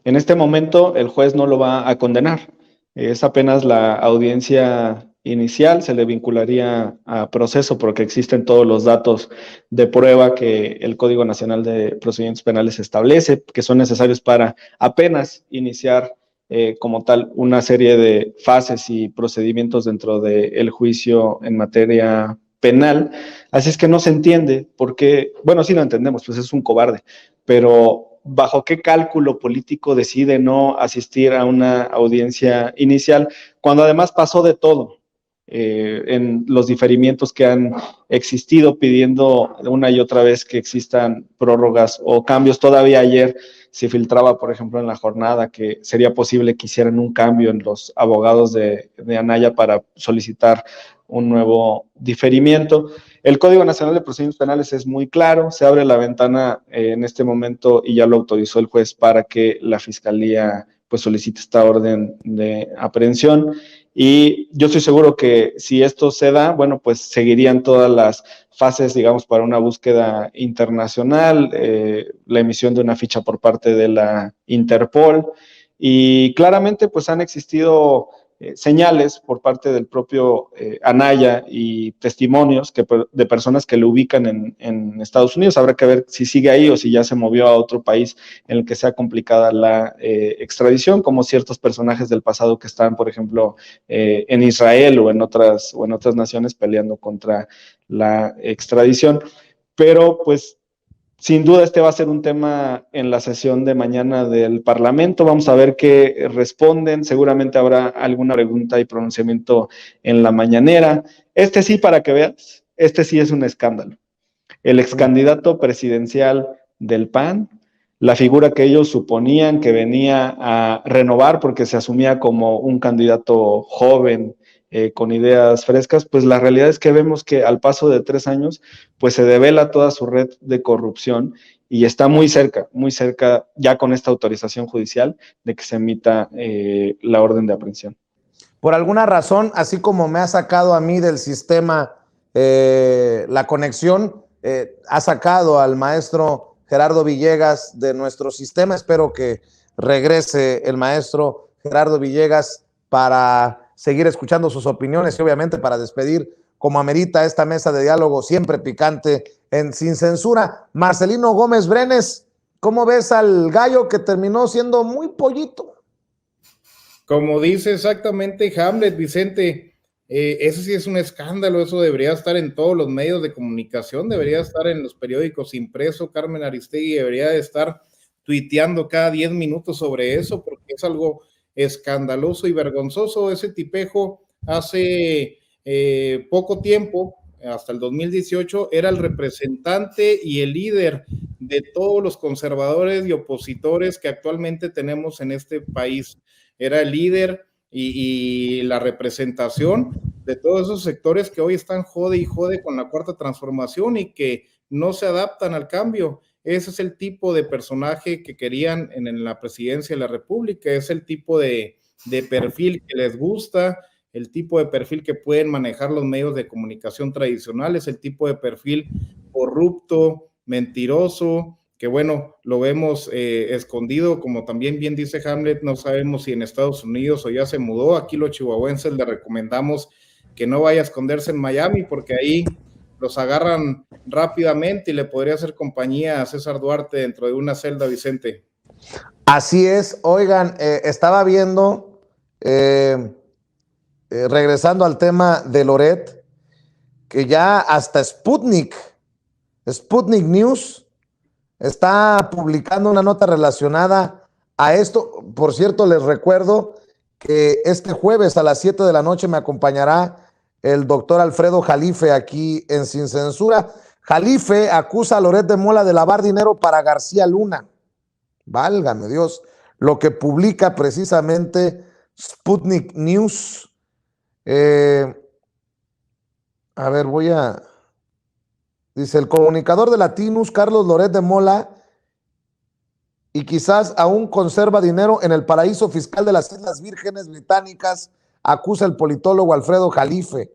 en este momento el juez no lo va a condenar. Es apenas la audiencia inicial, se le vincularía a proceso porque existen todos los datos de prueba que el Código Nacional de Procedimientos Penales establece, que son necesarios para apenas iniciar como tal una serie de fases y procedimientos dentro del juicio en materia penal. Así es que no se entiende por qué, bueno, sí lo entendemos, pues es un cobarde, pero ¿bajo qué cálculo político decide no asistir a una audiencia inicial cuando además pasó de todo? En los diferimientos que han existido pidiendo una y otra vez que existan prórrogas o cambios. Todavía ayer se filtraba, por ejemplo, en la jornada que sería posible que hicieran un cambio en los abogados de Anaya para solicitar un nuevo diferimiento. El Código Nacional de Procedimientos Penales es muy claro, se abre la ventana en este momento y ya lo autorizó el juez para que la Fiscalía pues solicite esta orden de aprehensión. Y yo estoy seguro que si esto se da, bueno, pues seguirían todas las fases, digamos, para una búsqueda internacional, la emisión de una ficha por parte de la Interpol, y claramente pues han existido señales por parte del propio Anaya y testimonios de personas que lo ubican en Estados Unidos. Habrá que ver si sigue ahí o si ya se movió a otro país en el que sea complicada la extradición, como ciertos personajes del pasado que están, por ejemplo, en Israel o en otras naciones peleando contra la extradición. Pero pues sin duda este va a ser un tema en la sesión de mañana del Parlamento. Vamos a ver qué responden. Seguramente habrá alguna pregunta y pronunciamiento en la mañanera. Este sí, para que veas, este sí es un escándalo. El ex candidato presidencial del PAN, la figura que ellos suponían que venía a renovar porque se asumía como un candidato joven, con ideas frescas, pues la realidad es que vemos que al paso de 3 años, pues se devela toda su red de corrupción y está muy cerca ya con esta autorización judicial de que se emita la orden de aprehensión. Por alguna razón, así como me ha sacado a mí del sistema la conexión, ha sacado al maestro Gerardo Villegas de nuestro sistema. Espero que regrese el maestro Gerardo Villegas para seguir escuchando sus opiniones y obviamente para despedir como amerita esta mesa de diálogo siempre picante en Sin Censura. Marcelino Gómez Brenes, ¿cómo ves al gallo que terminó siendo muy pollito? Como dice exactamente Hamlet, Vicente, eso sí es un escándalo, eso debería estar en todos los medios de comunicación, debería estar en los periódicos impresos. Carmen Aristegui debería de estar tuiteando cada 10 minutos sobre eso, porque es algo escandaloso y vergonzoso. Ese tipejo hace poco tiempo, hasta el 2018, era el representante y el líder de todos los conservadores y opositores que actualmente tenemos en este país. Era el líder y la representación de todos esos sectores que hoy están jode y jode con la cuarta transformación y que no se adaptan al cambio. Ese es el tipo de personaje que querían en la presidencia de la República, es el tipo de perfil que les gusta, el tipo de perfil que pueden manejar los medios de comunicación tradicionales, el tipo de perfil corrupto, mentiroso, que bueno, lo vemos escondido, como también bien dice Hamlet, no sabemos si en Estados Unidos o ya se mudó. Aquí los chihuahuenses le recomendamos que no vaya a esconderse en Miami, porque ahí los agarran rápidamente y le podría hacer compañía a César Duarte dentro de una celda, Vicente. Así es. Oigan, estaba viendo, regresando al tema de Loret, que ya hasta Sputnik News está publicando una nota relacionada a esto. Por cierto, les recuerdo que este jueves a las 7 de la noche me acompañará el doctor Alfredo Jalife aquí en Sin Censura. Jalife acusa a Loret de Mola de lavar dinero para García Luna. Válgame Dios, lo que publica precisamente Sputnik News. A ver, dice el comunicador de Latinus, Carlos Loret de Mola, y quizás aún conserva dinero en el paraíso fiscal de las Islas Vírgenes Británicas, acusa el politólogo Alfredo Jalife.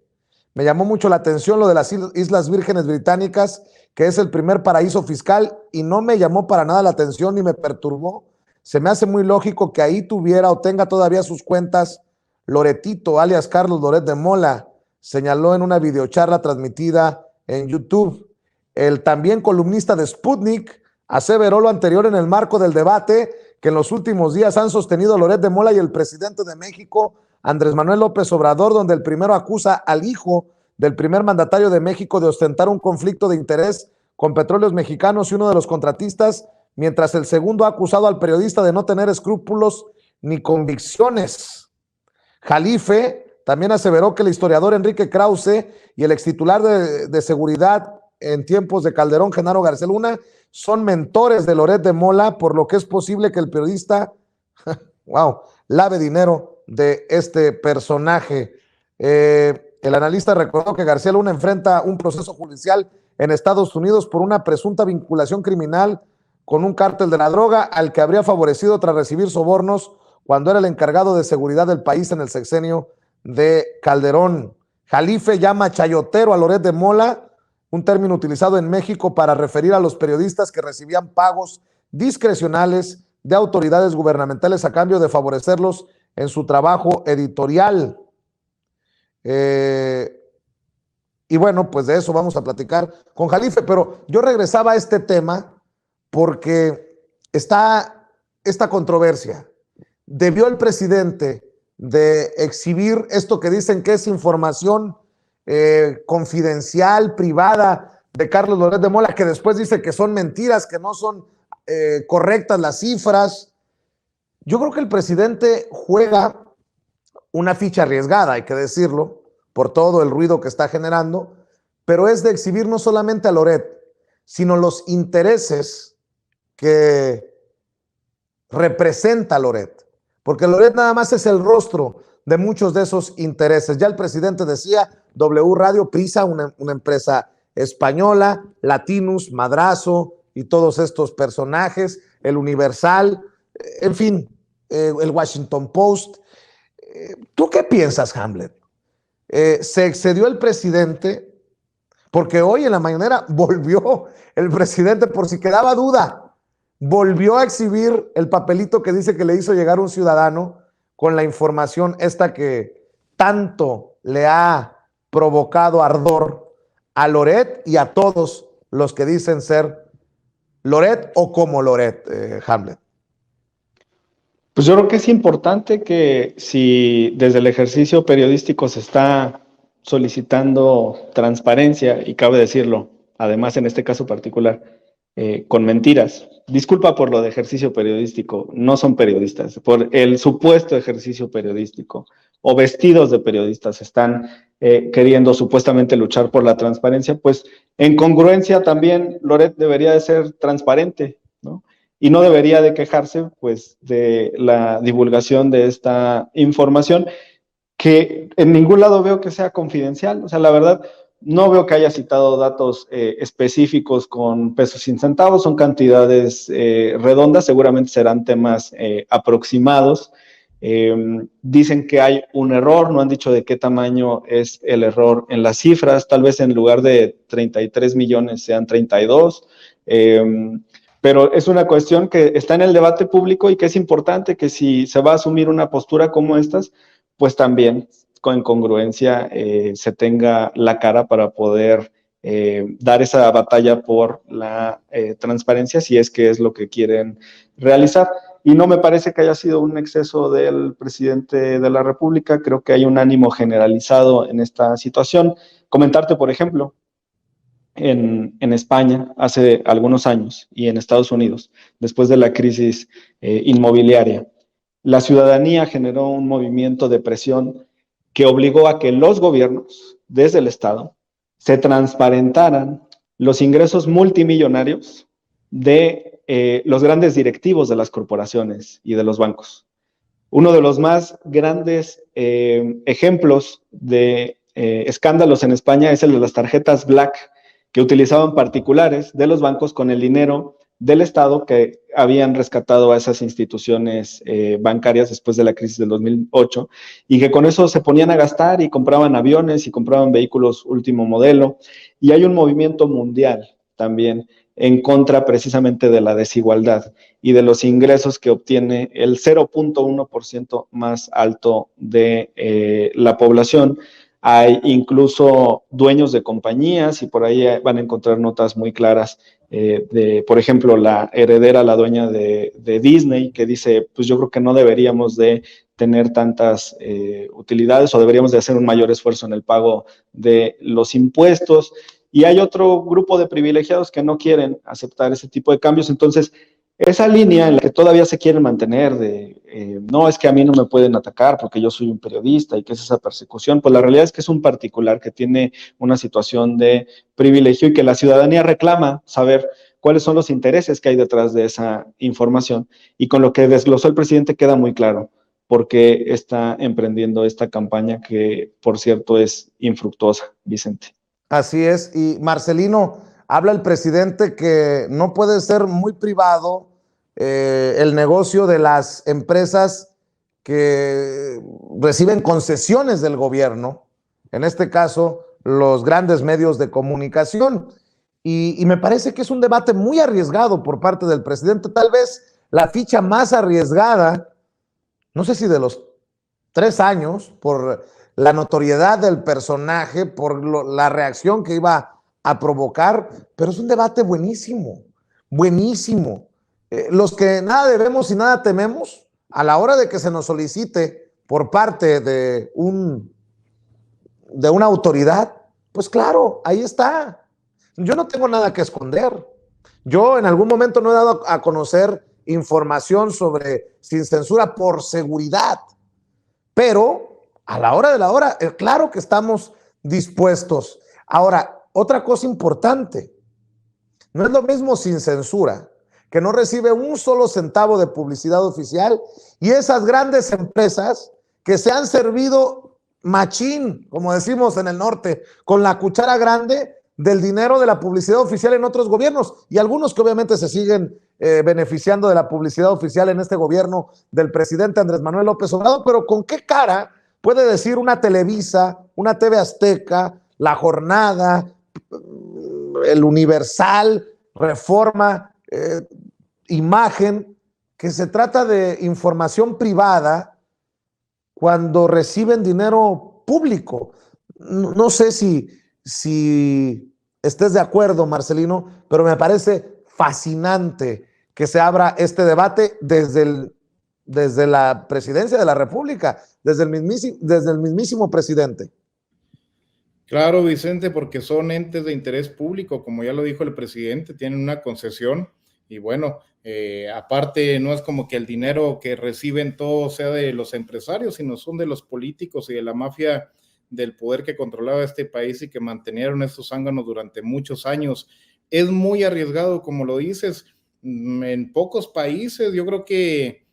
Me llamó mucho la atención lo de las Islas Vírgenes Británicas, que es el primer paraíso fiscal, y no me llamó para nada la atención ni me perturbó. Se me hace muy lógico que ahí tuviera o tenga todavía sus cuentas Loretito, alias Carlos Loret de Mola, señaló en una videocharla transmitida en YouTube. El también columnista de Sputnik aseveró lo anterior en el marco del debate que en los últimos días han sostenido Loret de Mola y el presidente de México, Andrés Manuel López Obrador, donde el primero acusa al hijo del primer mandatario de México de ostentar un conflicto de interés con Petróleos Mexicanos y uno de los contratistas, mientras el segundo ha acusado al periodista de no tener escrúpulos ni convicciones. Jalife también aseveró que el historiador Enrique Krause y el extitular de seguridad en tiempos de Calderón, Genaro García Luna, son mentores de Loret de Mola, por lo que es posible que el periodista, lave dinero de este personaje. El analista recordó que García Luna enfrenta un proceso judicial en Estados Unidos por una presunta vinculación criminal con un cártel de la droga al que habría favorecido tras recibir sobornos cuando era el encargado de seguridad del país en el sexenio de Calderón. Jalife llama chayotero a Loret de Mola, un término utilizado en México para referir a los periodistas que recibían pagos discrecionales de autoridades gubernamentales a cambio de favorecerlos en su trabajo editorial. Y bueno, pues de eso vamos a platicar con Jalife, pero yo regresaba a este tema porque está esta controversia. ¿Debió el presidente de exhibir esto que dicen que es información confidencial, privada de Carlos Loret de Mola, que después dice que son mentiras, que no son correctas las cifras? Yo creo que el presidente juega una ficha arriesgada, hay que decirlo, por todo el ruido que está generando, pero es de exhibir no solamente a Loret, sino los intereses que representa Loret, porque Loret nada más es el rostro de muchos de esos intereses. Ya el presidente decía, W Radio, Prisa, una empresa española, Latinus, Madrazo y todos estos personajes, el Universal, en fin, el Washington Post. ¿Tú qué piensas, Hamlet? ¿Se excedió el presidente? Porque hoy en la mañanera volvió el presidente, por si quedaba duda, volvió a exhibir el papelito que dice que le hizo llegar un ciudadano con la información esta que tanto le ha provocado ardor a Loret y a todos los que dicen ser Loret o como Loret, Hamlet. Pues yo creo que es importante que si desde el ejercicio periodístico se está solicitando transparencia, y cabe decirlo, además en este caso particular, con mentiras. Disculpa por lo de ejercicio periodístico, no son periodistas, por el supuesto ejercicio periodístico o vestidos de periodistas están queriendo supuestamente luchar por la transparencia, pues en congruencia también Loret debería de ser transparente, ¿no? Y no debería de quejarse pues de la divulgación de esta información que en ningún lado veo que sea confidencial. O sea, la verdad, no veo que haya citado datos específicos con pesos sin centavos, son cantidades redondas, seguramente serán temas aproximados. Dicen que hay un error, no han dicho de qué tamaño es el error en las cifras, tal vez en lugar de 33 millones sean 32, pero es una cuestión que está en el debate público y que es importante que si se va a asumir una postura como estas, pues también con congruencia se tenga la cara para poder dar esa batalla por la transparencia, si es que es lo que quieren realizar. Y no me parece que haya sido un exceso del presidente de la República, creo que hay un ánimo generalizado en esta situación. Comentarte, por ejemplo, en España hace algunos años y en Estados Unidos, después de la crisis inmobiliaria, la ciudadanía generó un movimiento de presión que obligó a que los gobiernos, desde el Estado, se transparentaran los ingresos multimillonarios de los grandes directivos de las corporaciones y de los bancos. Uno de los más grandes ejemplos de escándalos en España es el de las tarjetas Black que utilizaban particulares de los bancos con el dinero del Estado que habían rescatado a esas instituciones bancarias después de la crisis del 2008 y que con eso se ponían a gastar y compraban aviones y compraban vehículos último modelo. Y hay un movimiento mundial también en contra precisamente de la desigualdad y de los ingresos que obtiene el 0.1% más alto de la población. Hay incluso dueños de compañías y por ahí van a encontrar notas muy claras de, por ejemplo, la heredera, la dueña de Disney, que dice, pues yo creo que no deberíamos de tener tantas utilidades o deberíamos de hacer un mayor esfuerzo en el pago de los impuestos. Y hay otro grupo de privilegiados que no quieren aceptar ese tipo de cambios. Entonces, esa línea en la que todavía se quieren mantener de, no, es que a mí no me pueden atacar porque yo soy un periodista y que es esa persecución, pues la realidad es que es un particular que tiene una situación de privilegio y que la ciudadanía reclama saber cuáles son los intereses que hay detrás de esa información. Y con lo que desglosó el presidente queda muy claro por qué está emprendiendo esta campaña que, por cierto, es infructuosa, Vicente. Así es. Y Marcelino, habla el presidente que no puede ser muy privado el negocio de las empresas que reciben concesiones del gobierno, en este caso los grandes medios de comunicación. Y me parece que es un debate muy arriesgado por parte del presidente, tal vez la ficha más arriesgada, no sé si de los 3 años, por la notoriedad del personaje, por la reacción que iba a provocar, pero es un debate buenísimo, buenísimo. Los que nada debemos y nada tememos, a la hora de que se nos solicite por parte de una autoridad, pues claro, ahí está. Yo no tengo nada que esconder. Yo en algún momento no he dado a conocer información sobre Sin Censura por seguridad, pero a la hora de la hora, claro que estamos dispuestos. Ahora, otra cosa importante, no es lo mismo Sin Censura, que no recibe un solo centavo de publicidad oficial, y esas grandes empresas que se han servido machín, como decimos en el norte, con la cuchara grande del dinero de la publicidad oficial en otros gobiernos, y algunos que obviamente se siguen beneficiando de la publicidad oficial en este gobierno del presidente Andrés Manuel López Obrador. Pero ¿con qué cara puede decir una Televisa, una TV Azteca, La Jornada, El Universal, Reforma, Imagen, que se trata de información privada cuando reciben dinero público? No sé si estés de acuerdo, Marcelino, pero me parece fascinante que se abra este debate desde la presidencia de la República, desde el mismísimo presidente. Claro, Vicente, porque son entes de interés público, como ya lo dijo el presidente, tienen una concesión y bueno, aparte no es como que el dinero que reciben todo sea de los empresarios, sino son de los políticos y de la mafia del poder que controlaba este país y que mantenieron estos zánganos durante muchos años. Es muy arriesgado, como lo dices, en pocos países. Yo creo que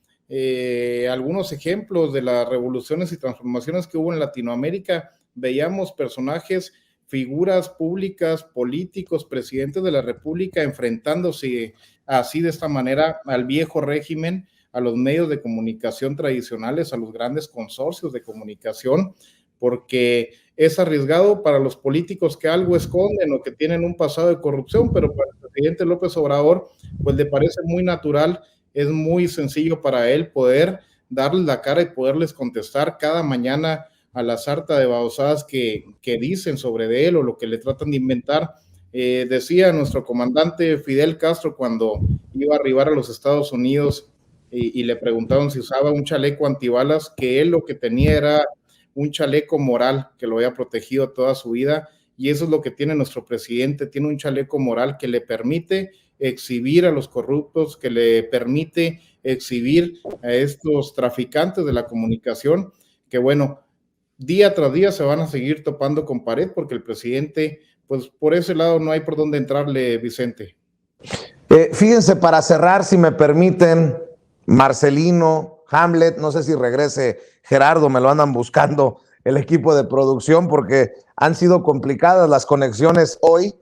algunos ejemplos de las revoluciones y transformaciones que hubo en Latinoamérica, veíamos personajes, figuras públicas, políticos, presidentes de la República enfrentándose así de esta manera al viejo régimen, a los medios de comunicación tradicionales, a los grandes consorcios de comunicación, porque es arriesgado para los políticos que algo esconden o que tienen un pasado de corrupción, pero para el presidente López Obrador, pues le parece muy natural, es muy sencillo para él poder darles la cara y poderles contestar cada mañana a la sarta de babosadas que dicen sobre él o lo que le tratan de inventar. Decía nuestro comandante Fidel Castro cuando iba a arribar a los Estados Unidos y le preguntaron si usaba un chaleco antibalas, que él lo que tenía era un chaleco moral que lo había protegido toda su vida, y eso es lo que tiene nuestro presidente, tiene un chaleco moral que le permite exhibir a los corruptos, que le permite exhibir a estos traficantes de la comunicación, que bueno, día tras día se van a seguir topando con pared porque el presidente, pues por ese lado no hay por dónde entrarle, Vicente. Fíjense, para cerrar, si me permiten, Marcelino, Hamlet, no sé si regrese Gerardo, me lo andan buscando el equipo de producción porque han sido complicadas las conexiones hoy.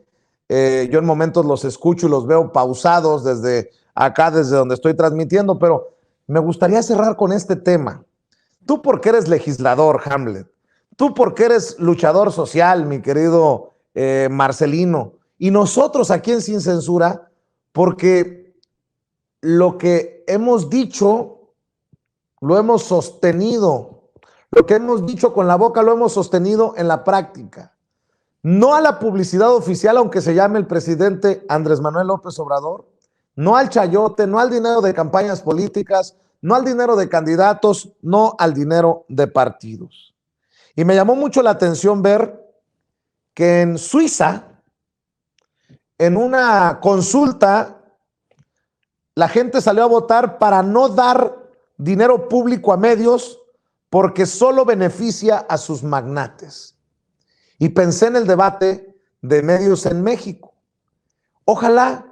Yo en momentos los escucho y los veo pausados desde acá, desde donde estoy transmitiendo, pero me gustaría cerrar con este tema. Tú porque eres legislador, Hamlet, tú porque eres luchador social, mi querido Marcelino, y nosotros aquí en Sin Censura, porque lo que hemos dicho, lo hemos sostenido, lo que hemos dicho con la boca lo hemos sostenido en la práctica. No a la publicidad oficial, aunque se llame el presidente Andrés Manuel López Obrador, no al chayote, no al dinero de campañas políticas, no al dinero de candidatos, no al dinero de partidos. Y me llamó mucho la atención ver que en Suiza, en una consulta, la gente salió a votar para no dar dinero público a medios porque solo beneficia a sus magnates. Y pensé en el debate de medios en México. Ojalá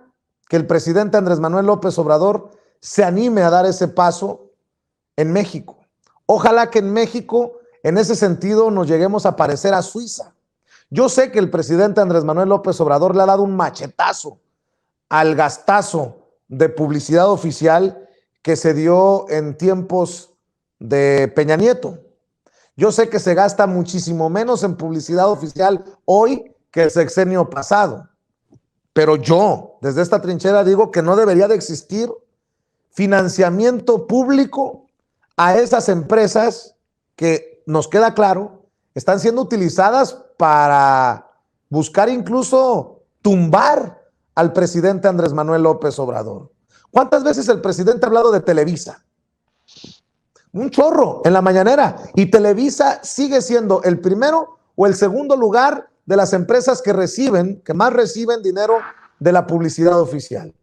que el presidente Andrés Manuel López Obrador se anime a dar ese paso en México. Ojalá que en México, en ese sentido, nos lleguemos a parecer a Suiza. Yo sé que el presidente Andrés Manuel López Obrador le ha dado un machetazo al gastazo de publicidad oficial que se dio en tiempos de Peña Nieto. Yo sé que se gasta muchísimo menos en publicidad oficial hoy que el sexenio pasado, pero yo desde esta trinchera digo que no debería de existir financiamiento público a esas empresas que, nos queda claro, están siendo utilizadas para buscar incluso tumbar al presidente Andrés Manuel López Obrador. ¿Cuántas veces el presidente ha hablado de Televisa? Un chorro en la mañanera, y Televisa sigue siendo el primero o el segundo lugar de las empresas que más reciben dinero de la publicidad oficial.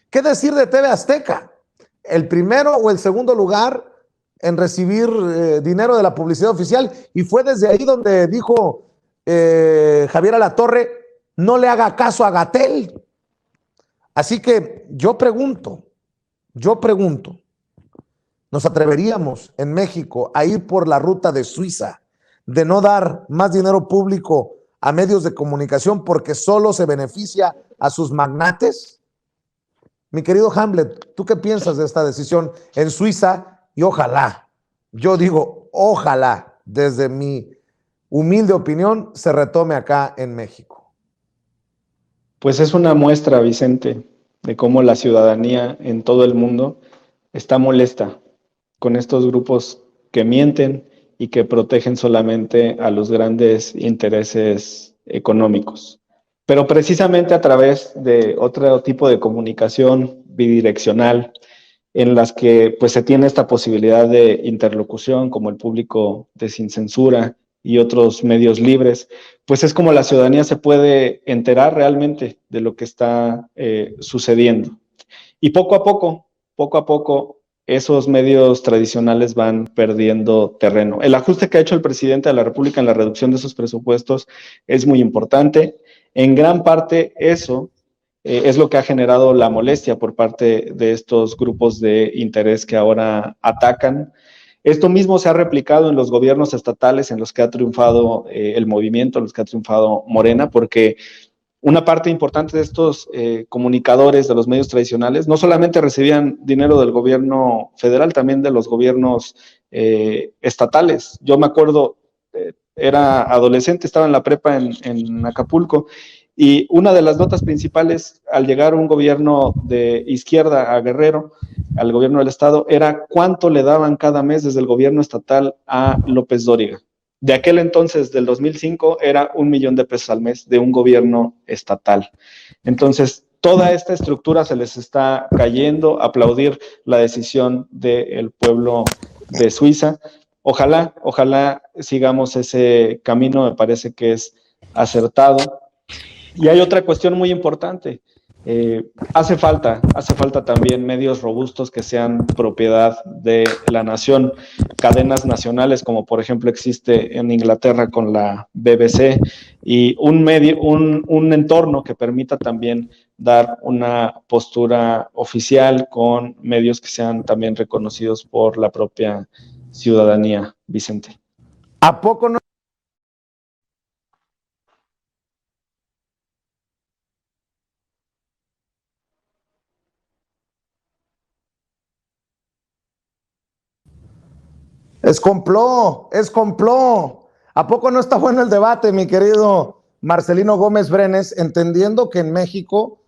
¿Qué decir de TV Azteca? El primero o el segundo lugar en recibir dinero de la publicidad oficial, y fue desde ahí donde dijo Javier Alatorre, no le haga caso a Gatell. Así que yo pregunto, ¿nos atreveríamos en México a ir por la ruta de Suiza, de no dar más dinero público a medios de comunicación porque solo se beneficia a sus magnates? Mi querido Hamlet, ¿tú qué piensas de esta decisión en Suiza? Y ojalá, yo digo, ojalá, desde mi humilde opinión, se retome acá en México. Pues es una muestra, Vicente, de cómo la ciudadanía en todo el mundo está molesta con estos grupos que mienten y que protegen solamente a los grandes intereses económicos. Pero precisamente a través de otro tipo de comunicación bidireccional, en las que pues se tiene esta posibilidad de interlocución, como el público de Sin Censura y otros medios libres, pues es como la ciudadanía se puede enterar realmente de lo que está sucediendo. Y poco a poco, esos medios tradicionales van perdiendo terreno. El ajuste que ha hecho el presidente de la República en la reducción de esos presupuestos es muy importante. En gran parte eso es lo que ha generado la molestia por parte de estos grupos de interés que ahora atacan. Esto mismo se ha replicado en los gobiernos estatales en los que ha triunfado el movimiento, en los que ha triunfado Morena, porque una parte importante de estos comunicadores de los medios tradicionales no solamente recibían dinero del gobierno federal, también de los gobiernos estatales. Yo me acuerdo, era adolescente, estaba en la prepa en Acapulco, y una de las notas principales al llegar un gobierno de izquierda a Guerrero, al gobierno del estado, era cuánto le daban cada mes desde el gobierno estatal a López Dóriga. De aquel entonces, del 2005, era $1,000,000 al mes de un gobierno estatal. Entonces, toda esta estructura se les está cayendo. Aplaudir la decisión del pueblo de Suiza. Ojalá sigamos ese camino, me parece que es acertado. Y hay otra cuestión muy importante. Hace falta también medios robustos que sean propiedad de la nación, cadenas nacionales como por ejemplo existe en Inglaterra con la BBC, y un entorno que permita también dar una postura oficial con medios que sean también reconocidos por la propia ciudadanía, Vicente. ¿A poco no Es complot, es complot. ¿A poco no está bueno el debate, mi querido Marcelino Gómez Brenes, entendiendo que en México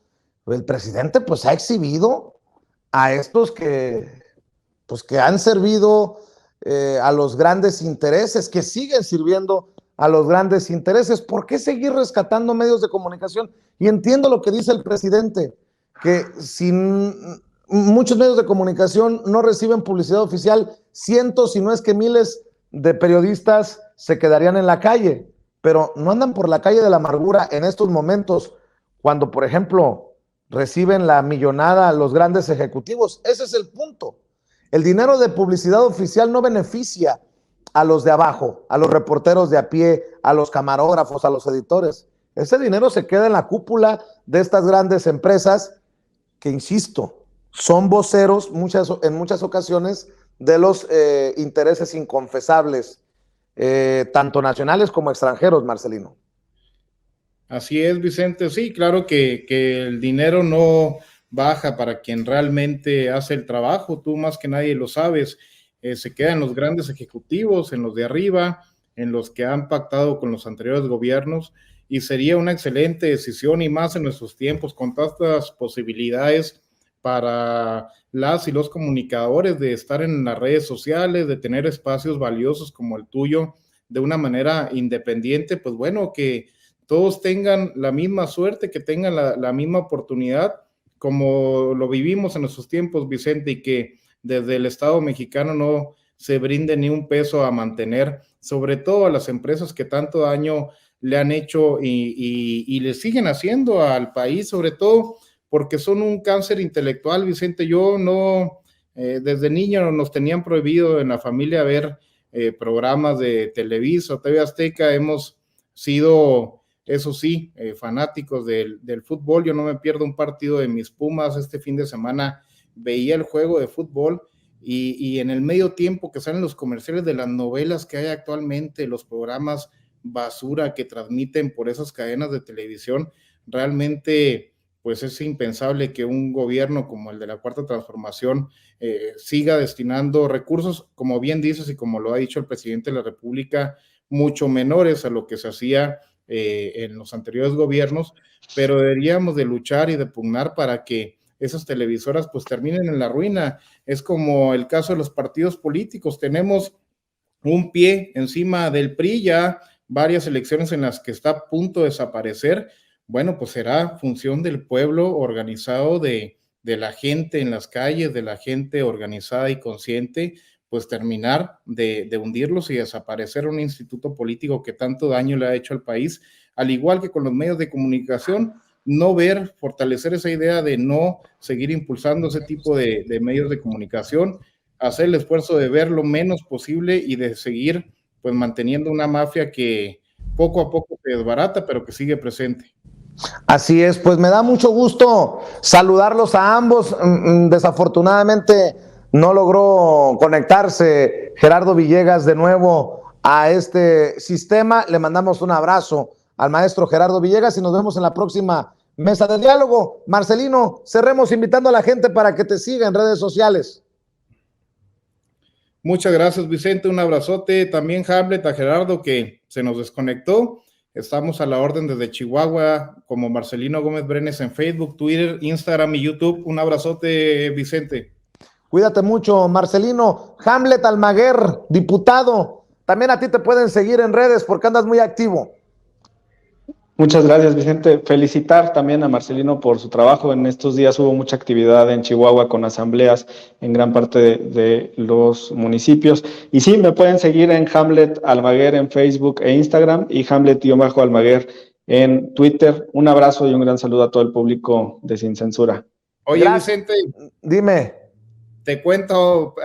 el presidente pues ha exhibido a estos que han servido a los grandes intereses, que siguen sirviendo a los grandes intereses? ¿Por qué seguir rescatando medios de comunicación? Y entiendo lo que dice el presidente, que muchos medios de comunicación no reciben publicidad oficial, cientos, si no es que miles de periodistas se quedarían en la calle, pero no andan por la calle de la amargura en estos momentos, cuando, por ejemplo, reciben la millonada los grandes ejecutivos. Ese es el punto. El dinero de publicidad oficial no beneficia a los de abajo, a los reporteros de a pie, a los camarógrafos, a los editores. Ese dinero se queda en la cúpula de estas grandes empresas que, insisto, son voceros en muchas ocasiones de los intereses inconfesables, tanto nacionales como extranjeros, Marcelino. Así es, Vicente. Sí, claro que el dinero no baja para quien realmente hace el trabajo. Tú más que nadie lo sabes. Se queda en los grandes ejecutivos, en los de arriba, en los que han pactado con los anteriores gobiernos, y sería una excelente decisión, y más en nuestros tiempos, con tantas posibilidades para las y los comunicadores de estar en las redes sociales, de tener espacios valiosos como el tuyo de una manera independiente. Pues bueno, que todos tengan la misma suerte, que tengan la misma oportunidad, como lo vivimos en nuestros tiempos, Vicente, y que desde el Estado mexicano no se brinde ni un peso a mantener, sobre todo a las empresas que tanto daño le han hecho y le siguen haciendo al país, sobre todo porque son un cáncer intelectual, Vicente. Yo no, desde niño nos tenían prohibido en la familia ver programas de Televisa o TV Azteca. Hemos sido, eso sí, fanáticos del fútbol. Yo no me pierdo un partido de mis Pumas. Este fin de semana veía el juego de fútbol, y en el medio tiempo que salen los comerciales de las novelas que hay actualmente, los programas basura que transmiten por esas cadenas de televisión, realmente pues es impensable que un gobierno como el de la Cuarta Transformación siga destinando recursos, como bien dices y como lo ha dicho el presidente de la República, mucho menores a lo que se hacía en los anteriores gobiernos, pero deberíamos de luchar y de pugnar para que esas televisoras pues terminen en la ruina. Es como el caso de los partidos políticos. Tenemos un pie encima del PRI, ya varias elecciones en las que está a punto de desaparecer. Bueno, pues será función del pueblo organizado, de la gente en las calles, de la gente organizada y consciente, pues terminar de hundirlos y desaparecer un instituto político que tanto daño le ha hecho al país, al igual que con los medios de comunicación. No fortalecer esa idea de no seguir impulsando ese tipo de medios de comunicación, hacer el esfuerzo de ver lo menos posible y de seguir pues manteniendo una mafia que poco a poco se desbarata, pero que sigue presente. Así es, pues me da mucho gusto saludarlos a ambos. Desafortunadamente no logró conectarse Gerardo Villegas de nuevo a este sistema. Le mandamos un abrazo al maestro Gerardo Villegas y nos vemos en la próxima mesa de diálogo. Marcelino, cerremos invitando a la gente para que te siga en redes sociales. Muchas gracias, Vicente, un abrazote. También Hamlet, a Gerardo, que se nos desconectó. Estamos a la orden desde Chihuahua, como Marcelino Gómez Brenes en Facebook, Twitter, Instagram y YouTube. Un abrazote, Vicente. Cuídate mucho, Marcelino. Hamlet Almaguer, diputado. También a ti te pueden seguir en redes porque andas muy activo. Muchas gracias, Vicente. Felicitar también a Marcelino por su trabajo. En estos días hubo mucha actividad en Chihuahua con asambleas en gran parte de los municipios. Y sí, me pueden seguir en Hamlet Almaguer en Facebook e Instagram y Hamlet-Almaguer en Twitter. Un abrazo y un gran saludo a todo el público de Sin Censura. Oye, Gracias. Vicente. Dime. Te cuento,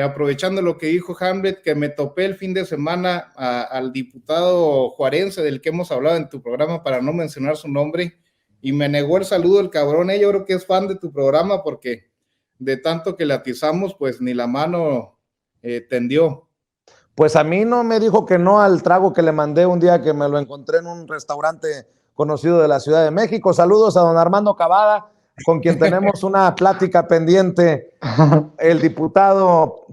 aprovechando lo que dijo Hamlet, que me topé el fin de semana al diputado juarense del que hemos hablado en tu programa, para no mencionar su nombre, y me negó el saludo el cabrón. Yo creo que es fan de tu programa porque de tanto que le atizamos, pues ni la mano tendió. Pues a mí no me dijo que no al trago que le mandé un día que me lo encontré en un restaurante conocido de la Ciudad de México. Saludos a don Armando Cavada, con quien tenemos una plática pendiente, el diputado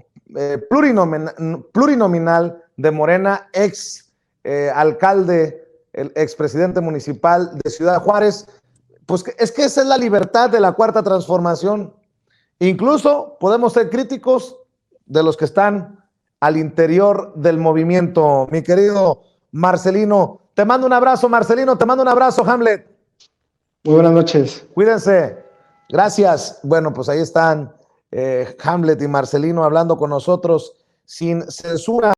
plurinominal de Morena, ex alcalde, el expresidente municipal de Ciudad Juárez. Pues es que esa es la libertad de la Cuarta Transformación. Incluso podemos ser críticos de los que están al interior del movimiento. Mi querido Marcelino, te mando un abrazo, Marcelino, te mando un abrazo, Hamlet. Muy buenas noches. Cuídense. Gracias. Bueno, pues ahí están Hamlet y Marcelino hablando con nosotros sin censura.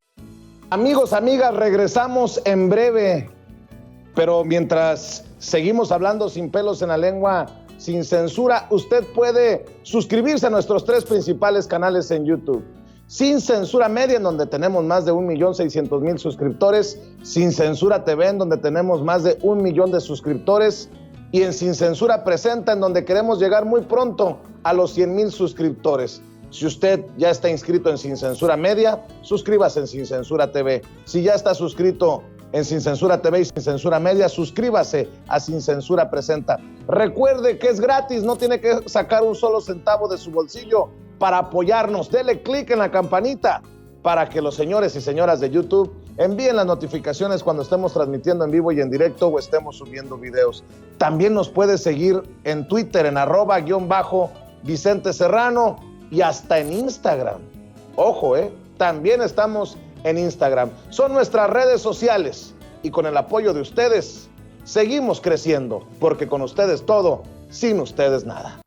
Amigos, amigas, regresamos en breve, pero mientras seguimos hablando sin pelos en la lengua, sin censura, usted puede suscribirse a nuestros 3 principales canales en YouTube. Sin Censura Media, en donde tenemos más de 1.600.000 suscriptores, Sin Censura TV, en donde tenemos más de 1 millón de suscriptores, y en Sin Censura Presenta, en donde queremos llegar muy pronto a los 100,000 suscriptores. Si usted ya está inscrito en Sin Censura Media, suscríbase en Sin Censura TV. Si ya está suscrito en Sin Censura TV y Sin Censura Media, suscríbase a Sin Censura Presenta. Recuerde que es gratis, no tiene que sacar un solo centavo de su bolsillo para apoyarnos. Dele clic en la campanita para que los señores y señoras de YouTube envíen las notificaciones cuando estemos transmitiendo en vivo y en directo o estemos subiendo videos. También nos puede seguir en Twitter en @Vicente Serrano y hasta en Instagram. Ojo, también estamos en Instagram. Son nuestras redes sociales y con el apoyo de ustedes seguimos creciendo, porque con ustedes todo, sin ustedes nada.